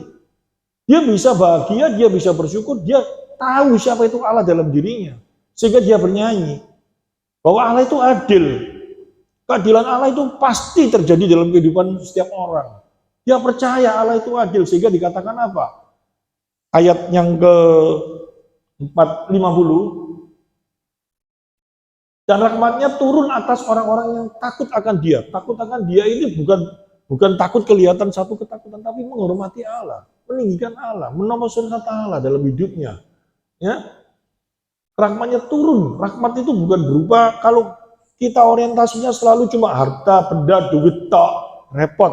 Dia bisa bahagia, dia bisa bersyukur, dia tahu siapa itu Allah dalam dirinya. Sehingga dia bernyanyi bahwa Allah itu adil. Keadilan Allah itu pasti terjadi dalam kehidupan setiap orang. Dia percaya Allah itu adil, sehingga dikatakan apa? Ayat yang ke-50. Dan rahmatnya turun atas orang-orang yang takut akan dia. Takut akan dia ini bukan takut kelihatan satu ketakutan, tapi menghormati Allah, meninggikan Allah, menomorkan Allah dalam hidupnya. Ya, rahmatnya turun. Rahmat itu bukan berupa kalau kita orientasinya selalu cuma harta, benda, duit, tok, repot.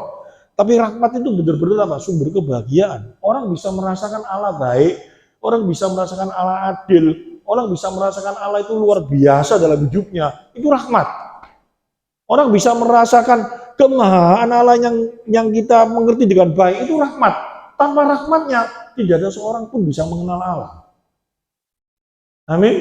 Tapi rahmat itu benar-benar apa? Sumber kebahagiaan. Orang bisa merasakan Allah baik, orang bisa merasakan Allah adil, orang bisa merasakan Allah itu luar biasa dalam hidupnya. Itu rahmat. Orang bisa merasakan kemahaan Allah yang kita mengerti dengan baik, itu rahmat. Tanpa rahmatnya, tidak ada seorang pun bisa mengenal Allah. Amin.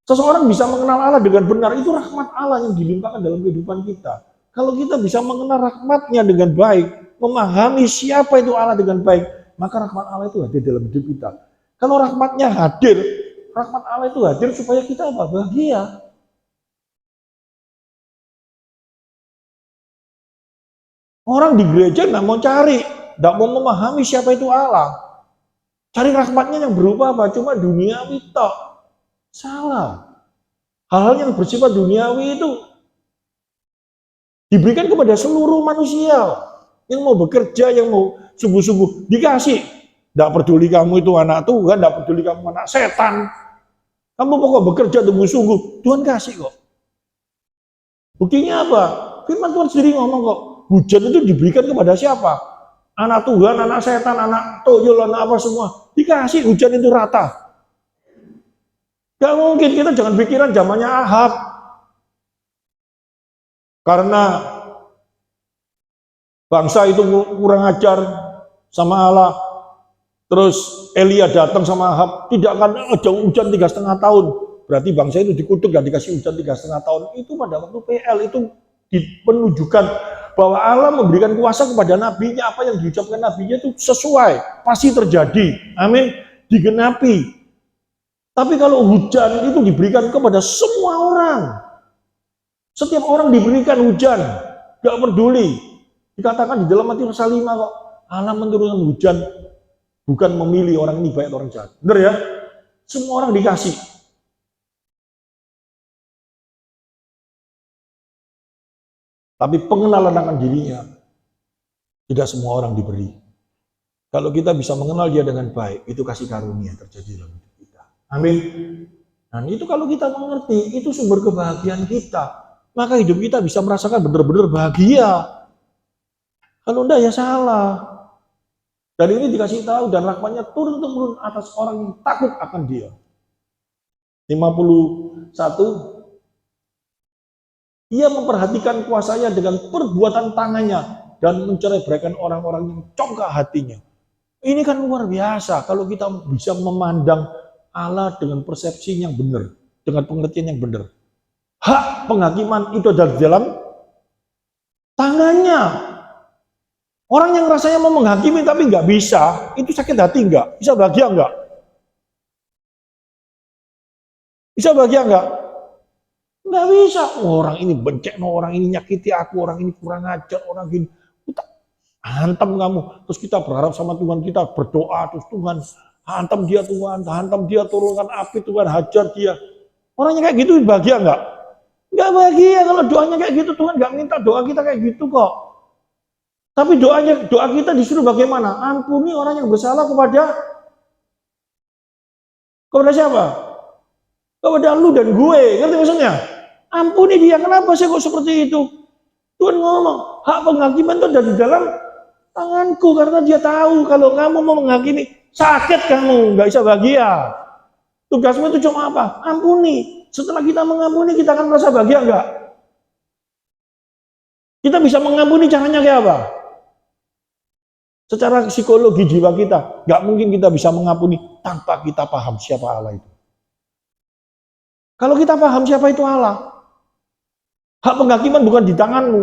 Seseorang bisa mengenal Allah dengan benar, itu rahmat Allah yang dilimpahkan dalam kehidupan kita. Kalau kita bisa mengenal rahmatnya dengan baik, memahami siapa itu Allah dengan baik, maka rahmat Allah itu hadir dalam hidup kita. Kalau rahmatnya hadir, rahmat Allah itu hadir supaya kita apa? Bahagia. Orang di gereja nggak mau cari, nggak mau memahami siapa itu Allah. Cari rahmatnya yang berupa apa? Cuma duniawi tok. Salah. Hal-hal yang bersifat duniawi itu diberikan kepada seluruh manusia. Yang mau bekerja, yang mau sungguh-sungguh, dikasih. Tidak peduli kamu itu anak Tuhan, tidak peduli kamu anak setan. Kamu pokok bekerja sungguh-sungguh, Tuhan kasih kok. Buktinya apa? Firman Tuhan sendiri ngomong kok, hujan itu diberikan kepada siapa? Anak Tuhan, anak setan, anak toyol, anak apa semua. Dikasih hujan itu rata. Gak mungkin, kita jangan pikiran zamannya Ahab. Karena bangsa itu kurang ajar sama Allah. Terus Elia datang sama Ahab, tidak akan ada hujan 3,5 tahun. Berarti bangsa itu dikutuk dan dikasih hujan 3,5 tahun. Itu pada waktu PL itu menunjukkan bahwa Allah memberikan kuasa kepada nabinya, apa yang diucapkan nabinya itu sesuai, pasti terjadi. Amin, digenapi. Tapi kalau hujan itu diberikan kepada semua orang. Setiap orang diberikan hujan, gak peduli. Dikatakan di dalam Matius 5 kok, Allah menurunkan hujan bukan memilih orang ini baik atau orang jahat. Benar ya? Semua orang dikasih. Tapi pengenalan akan dirinya, tidak semua orang diberi. Kalau kita bisa mengenal dia dengan baik, itu kasih karunia terjadi dalam hidup kita. Amin. Dan itu kalau kita mengerti, itu sumber kebahagiaan kita. Maka hidup kita bisa merasakan benar-benar bahagia. Kalau enggak ya salah. Dan ini dikasih tahu dan rahmatnya turun-temurun atas orang yang takut akan dia. 51. Ia memperhatikan kuasanya dengan perbuatan tangannya dan mencerai-beraikan orang-orang yang congkak hatinya. Ini kan luar biasa kalau kita bisa memandang Allah dengan persepsi yang benar, dengan pengertian yang benar. Hak penghakiman itu ada di dalam tangannya. Orang yang rasanya mau menghakimi tapi nggak bisa, itu sakit hati nggak? Bisa bahagia nggak? Bisa bahagia nggak? Nggak bisa. Orang ini benceng, orang ini nyakiti aku, orang ini kurang ajar, orang ini kita hantam kamu. Terus kita berharap sama Tuhan, kita berdoa, terus Tuhan hantam dia, Tuhan hantam dia, turunkan api, Tuhan hajar dia. Orangnya kayak gitu bahagia nggak? Nggak bahagia kalau doanya kayak gitu. Tuhan nggak minta doa kita kayak gitu kok. Tapi doa kita disuruh bagaimana? Ampuni orang yang bersalah kepada siapa? Kepada lu dan gue. Ngerti maksudnya? Ampuni dia. Kenapa sih kok seperti itu? Tuhan ngomong, hak penghakiman itu ada di dalam tanganku. Karena dia tahu kalau kamu mau menghakimi, sakit kamu. Nggak bisa bahagia. Tugasmu itu cuma apa? Ampuni. Setelah kita mengampuni, kita akan merasa bahagia nggak? Kita bisa mengampuni caranya kayak apa? Secara psikologi jiwa kita, nggak mungkin kita bisa mengampuni tanpa kita paham siapa Allah itu. Kalau kita paham siapa itu Allah, hak penghakiman bukan di tanganmu.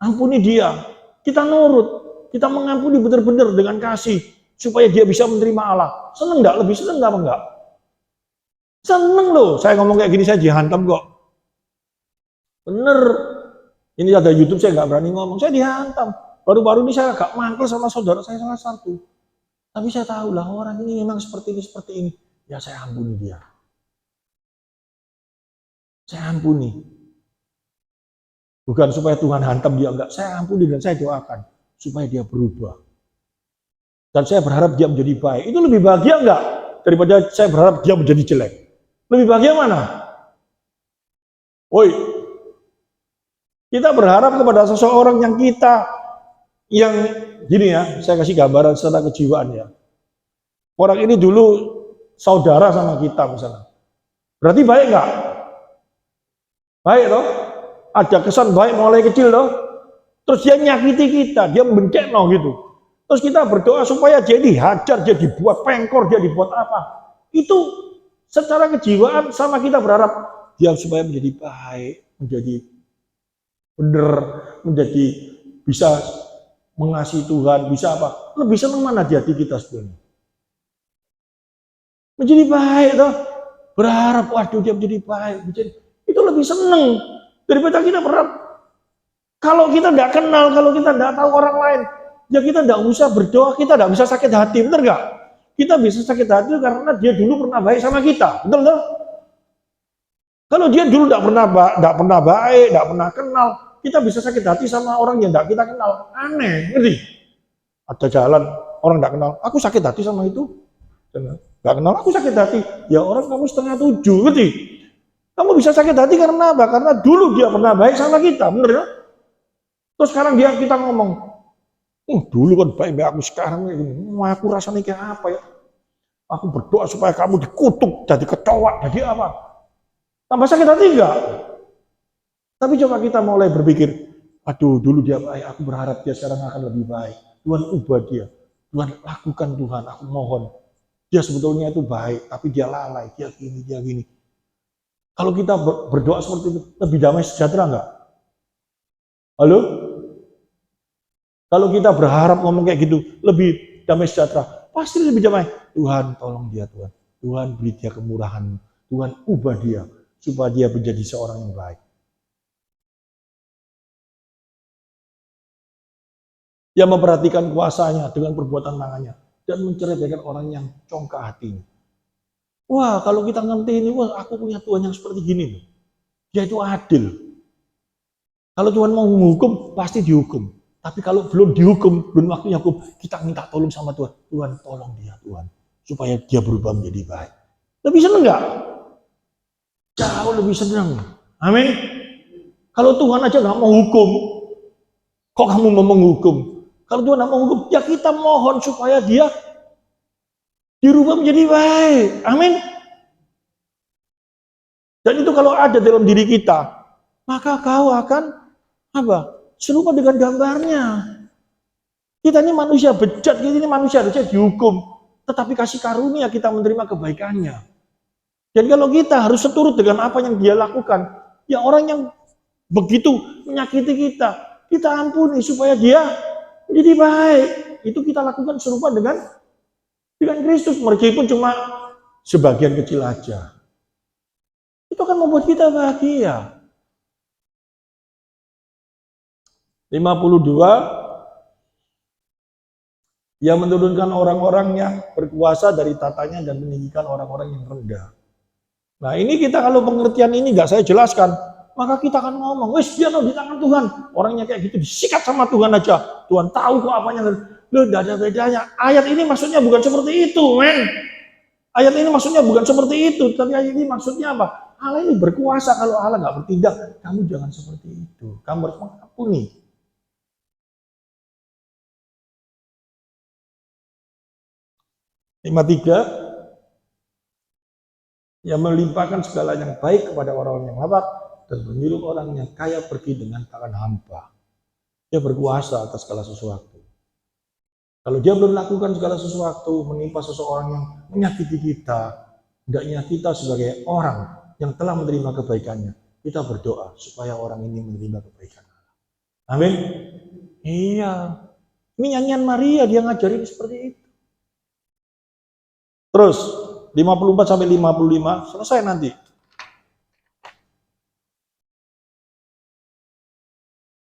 Ampuni dia. Kita nurut, kita mengampuni benar-benar dengan kasih supaya dia bisa menerima Allah. Seneng nggak? Lebih seneng apa enggak? Seneng loh. Saya ngomong kayak gini saya dihantam kok. Bener. Ini ada YouTube saya nggak berani ngomong. Saya dihantam. Baru-baru ini saya agak mangkel sama saudara saya salah satu. Tapi saya tahu lah orang ini memang seperti ini. Ya saya ampuni dia. Saya ampuni. Bukan supaya Tuhan hantam dia, enggak. Saya ampuni dan saya doakan. Supaya dia berubah. Dan saya berharap dia menjadi baik. Itu lebih bahagia enggak? Daripada saya berharap dia menjadi jelek. Lebih bahagia mana? Woi. Kita berharap kepada seseorang yang gini ya, saya kasih gambaran secara kejiwaan ya. Orang ini dulu saudara sama kita misalnya. Berarti baik nggak? Baik toh? Ada kesan baik mulai kecil toh? Terus dia nyakiti kita, dia membenci gitu. Terus kita berdoa supaya dia dihajar, dia dibuat pengkor, dia dibuat apa. Itu secara kejiwaan sama kita berharap dia supaya menjadi baik, menjadi benar, menjadi bisa mengasihi Tuhan, bisa apa? Lebih senang mana di hati kita sebenarnya? Menjadi baik toh. Berharap waduh dia menjadi baik, itu lebih senang daripada kita berharap. Kalau kita tidak kenal, kalau kita tidak tahu orang lain, ya kita tidak usah berdoa, kita tidak bisa sakit hati, benar nggak? Kita bisa sakit hati karena dia dulu pernah baik sama kita, betul toh? Kalau dia dulu tidak pernah baik, tidak pernah kenal, kita bisa sakit hati sama orang yang tidak kita kenal. Aneh, ngerti? Ada jalan, orang tidak kenal, aku sakit hati sama itu. Nggak kenal, aku sakit hati. Ya orang kamu 6:30, ngerti? Kamu bisa sakit hati karena apa? Karena dulu dia pernah baik sama kita, bener ya? Terus sekarang kita ngomong, dulu kan baik aku sekarang aku rasanya kayak apa ya? Aku berdoa supaya kamu dikutuk, jadi kecoa, jadi apa? Tambah sakit hati enggak? Tapi coba kita mulai berpikir, aduh dulu dia baik, aku berharap dia sekarang akan lebih baik. Tuhan ubah dia, Tuhan lakukan Tuhan, aku mohon. Dia sebetulnya itu baik, tapi dia lalai, dia gini. Kalau kita berdoa seperti itu, lebih damai sejahtera enggak? Halo? Kalau kita berharap ngomong kayak gitu, lebih damai sejahtera, pasti lebih damai. Tuhan tolong dia Tuhan. Tuhan beri dia kemurahan. Tuhan ubah dia, supaya dia menjadi seorang yang baik. Dia memperhatikan kuasanya dengan perbuatan tangannya. Dan menceraikan orang yang congkak hatinya. Wah, kalau kita ngerti ini, wah aku punya Tuhan yang seperti gini. Dia itu adil. Kalau Tuhan mau menghukum, pasti dihukum. Tapi kalau belum dihukum, belum waktunya hukum, kita minta tolong sama Tuhan. Tuhan tolong dia Tuhan. Supaya dia berubah menjadi baik. Lebih senang nggak? Jauh lebih senang. Amin. Kalau Tuhan aja nggak mau hukum, kok kamu mau menghukum? Kalau Tuhan nggak mau hukum, ya kita mohon supaya dia dirubah menjadi baik. Amin. Dan itu kalau ada dalam diri kita, maka kau akan apa? Serupa dengan gambarnya. Kita ini manusia bejat, kita ini manusia harusnya dihukum. Tetapi kasih karunia kita menerima kebaikannya. Dan kalau kita harus seturut dengan apa yang dia lakukan, ya orang yang begitu menyakiti kita, kita ampuni supaya dia jadi baik. Itu kita lakukan serupa dengan Kristus, meskipun cuma sebagian kecil aja. Itu akan membuat kita bahagia. 52, ia menurunkan orang-orang yang berkuasa dari tatanya dan meninggikan orang-orang yang rendah. Nah ini kita kalau pengertian ini nggak saya jelaskan, maka kita akan ngomong, wes dia di tangan Tuhan. Orangnya kayak gitu disikat sama Tuhan aja. Tuhan tahu kok apanya. Loh, tidak ada bedanya. Ayat ini maksudnya bukan seperti itu, men. Ayat ini maksudnya bukan seperti itu. Tapi ayat ini maksudnya apa? Allah ini berkuasa. Kalau Allah nggak bertindak, kamu jangan seperti itu. Kamu harus mengampuni. Lima tiga, yang melimpahkan segala yang baik kepada orang yang lapar dan menyuruh orang yang kaya pergi dengan tangan hampa. Dia berkuasa atas segala sesuatu. Kalau dia belum lakukan segala sesuatu, menimpa seseorang yang menyakiti kita, hendaknya kita sebagai orang yang telah menerima kebaikannya, kita berdoa supaya orang ini menerima kebaikan Allah. Amin. Iya. Ini nyanyian Maria, dia ngajarin seperti itu. Terus, 54 sampai 55, selesai nanti.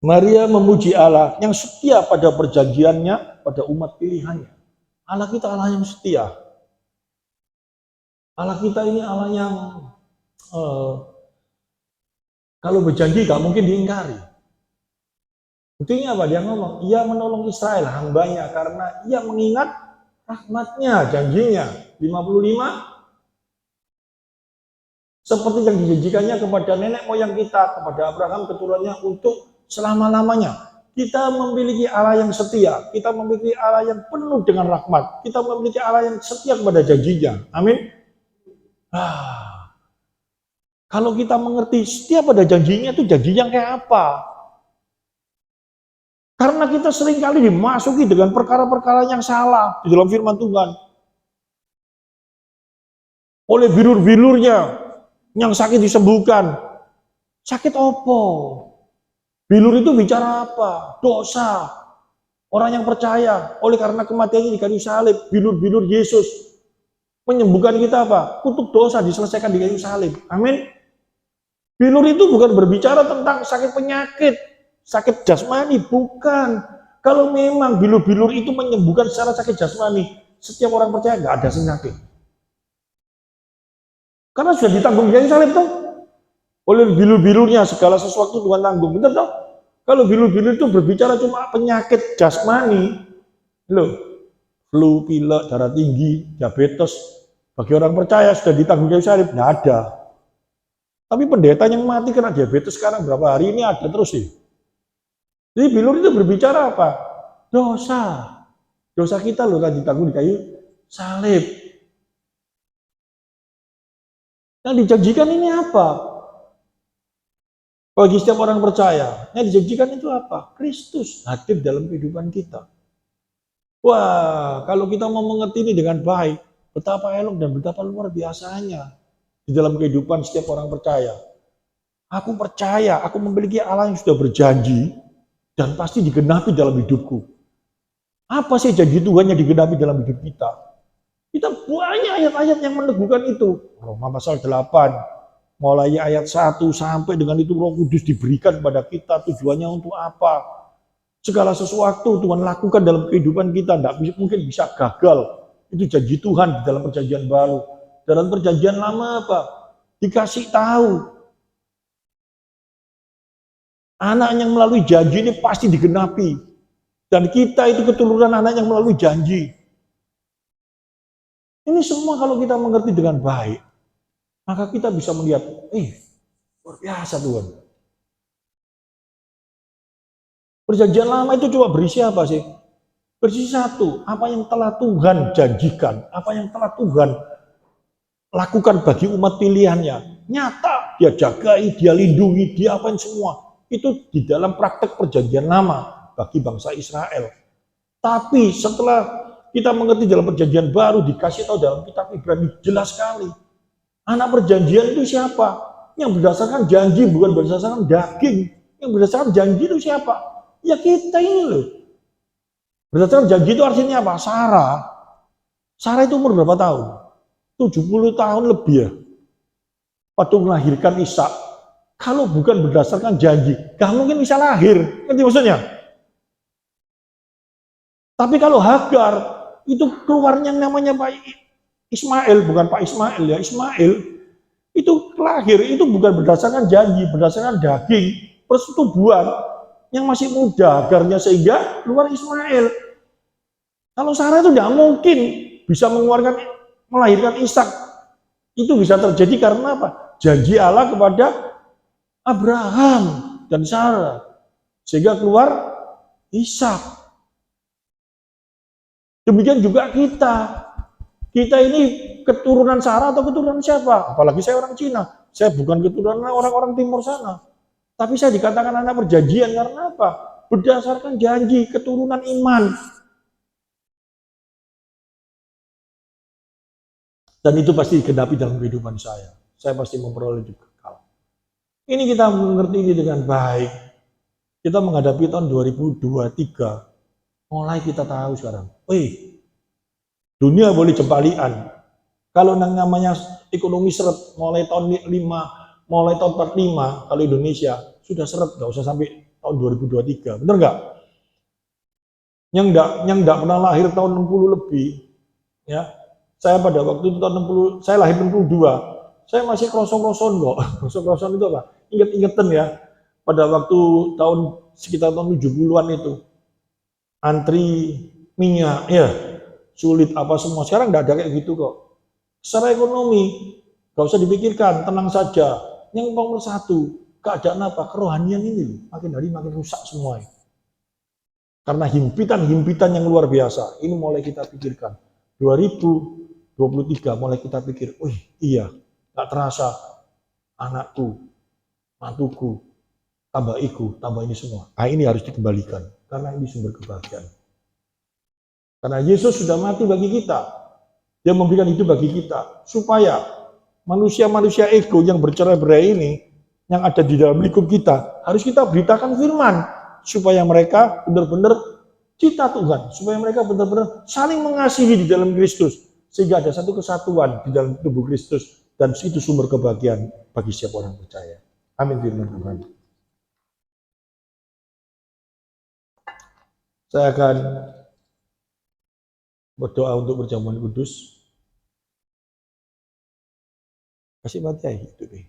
Maria memuji Allah yang setia pada perjanjiannya, pada umat pilihannya. Allah kita Allah yang setia. Allah kita ini Allah yang kalau berjanji gak mungkin diingkari. Buktinya apa? Dia ngomong, ia menolong Israel, hambanya, karena ia mengingat rahmatnya, janjinya. 55, seperti yang dijanjikannya kepada nenek moyang kita, kepada Abraham keturunannya untuk selama-lamanya. Kita memiliki Allah yang setia, kita memiliki Allah yang penuh dengan rahmat, kita memiliki Allah yang setia kepada janjinya. Amin. Kalau kita mengerti setia pada janjinya, itu janji yang kayak apa? Karena kita seringkali dimasuki dengan perkara-perkara yang salah di dalam firman Tuhan. Oleh bilur-bilurnya, yang sakit disembuhkan. Sakit opo? Bilur itu bicara apa? Dosa. Orang yang percaya, oleh karena kematiannya di kayu salib, bilur-bilur Yesus menyembuhkan kita apa? Kutuk dosa diselesaikan di kayu salib. Amin. Bilur itu bukan berbicara tentang sakit penyakit, sakit jasmani, bukan. Kalau memang bilur-bilur itu menyembuhkan secara sakit jasmani, setiap orang percaya nggak ada sakit. Karena sudah ditanggung di kayu salib tuh. Oleh bilur-bilurnya segala sesuatu Tuhan tanggung, betul toh? Kalau bilur-bilur itu berbicara cuma penyakit jasmani, loh, flu, pilek, darah tinggi, diabetes, bagi orang percaya sudah ditanggung kayu salib, nggak ada. Tapi pendeta yang mati kena diabetes sekarang berapa hari ini ada terus sih. Jadi bilur itu berbicara apa? Dosa. Dosa kita loh kan ditanggung di kayu salib. Yang dijanjikan ini apa? Bagi setiap orang percaya, yang dijanjikan itu apa? Kristus hadir dalam kehidupan kita. Wah, kalau kita mau mengerti ini dengan baik, betapa elok dan betapa luar biasanya di dalam kehidupan setiap orang percaya. Aku percaya, aku memiliki Allah yang sudah berjanji dan pasti digenapi dalam hidupku. Apa sih janji Tuhan yang digenapi dalam hidup kita? Kita banyak ayat-ayat yang meneguhkan itu. Roma pasal 8. Mulai ayat 1 sampai dengan itu Roh Kudus diberikan kepada kita, tujuannya untuk apa? Segala sesuatu Tuhan lakukan dalam kehidupan kita, tidak mungkin bisa gagal. Itu janji Tuhan di dalam perjanjian baru. Dalam perjanjian lama apa? Dikasih tahu. Anak yang melalui janji ini pasti digenapi. Dan kita itu keturunan anak yang melalui janji. Ini semua kalau kita mengerti dengan baik, maka kita bisa melihat, luar biasa Tuhan. Perjanjian lama itu coba berisi apa sih? Berisi satu, apa yang telah Tuhan janjikan, apa yang telah Tuhan lakukan bagi umat pilihannya. Nyata dia jagai, dia lindungi, dia apain semua. Itu di dalam praktek perjanjian lama bagi bangsa Israel. Tapi setelah kita mengerti dalam perjanjian baru, dikasih tahu dalam kitab Ibrani jelas sekali. Anak perjanjian itu siapa? Yang berdasarkan janji, bukan berdasarkan daging. Yang berdasarkan janji itu siapa? Ya kita ini loh. Berdasarkan janji itu artinya apa? Sarah itu umur berapa tahun? 70 tahun lebih ya. Waktu melahirkan Ishak. Kalau bukan berdasarkan janji, gak mungkin bisa lahir. Ngerti maksudnya? Tapi kalau Hagar, itu keluarnya namanya Pak Ismail, bukan Pak Ismail ya, Ismail. Itu lahir, itu bukan berdasarkan janji, berdasarkan daging, persetubuhan yang masih muda, Hagarnya sehingga keluar Ismail. Kalau Sarah itu tidak mungkin bisa melahirkan Ishak. Itu bisa terjadi karena apa? Janji Allah kepada Abraham dan Sarah. Sehingga keluar Ishak. Demikian juga kita. Kita ini keturunan Sarah atau keturunan siapa? Apalagi saya orang Cina. Saya bukan keturunan orang-orang timur sana. Tapi saya dikatakan anak perjanjian karena apa? Berdasarkan janji, keturunan iman. Dan itu pasti digenapi dalam kehidupan saya. Saya pasti memperoleh juga. Ini kita mengerti ini dengan baik. Kita menghadapi tahun 2023. Mulai kita tahu sekarang. Dunia boleh jempalian. Kalau namanya ekonomi seret mulai tahun 5, mulai tahun 45 kalau Indonesia sudah seret, nggak usah sampai tahun 2023. Benar nggak? Yang enggak pernah lahir tahun 60 lebih, ya. Saya pada waktu itu tahun 60, saya lahir 62. Saya masih krosong-kroson kok. Krosong-kroson itu apa? Ingat-ingatan ya. Pada waktu sekitar tahun 70-an itu. Antri minyak, ya. Sulit apa semua. Sekarang nggak ada kayak gitu kok. Secara ekonomi, nggak usah dipikirkan, tenang saja. Yang nomor satu, keadaan apa? Kerohanian ini makin hari makin rusak semua. Karena himpitan-himpitan yang luar biasa. Ini mulai kita pikirkan. 2023 mulai kita pikir, iya, nggak terasa anakku, mantuku, tambah ini semua. Nah, ini harus dikembalikan karena ini sumber kebahagiaan. Karena Yesus sudah mati bagi kita, Dia memberikan hidup bagi kita supaya manusia-manusia ego yang bercerai-berai ini yang ada di dalam lingkup kita harus kita beritakan firman supaya mereka benar-benar cinta Tuhan, supaya mereka benar-benar saling mengasihi di dalam Kristus sehingga ada satu kesatuan di dalam tubuh Kristus. Dan itu sumber kebahagiaan bagi setiap orang percaya. Amin firman Tuhan. Saya akan berdoa untuk perjamuan kudus. Kasih mati itu deh.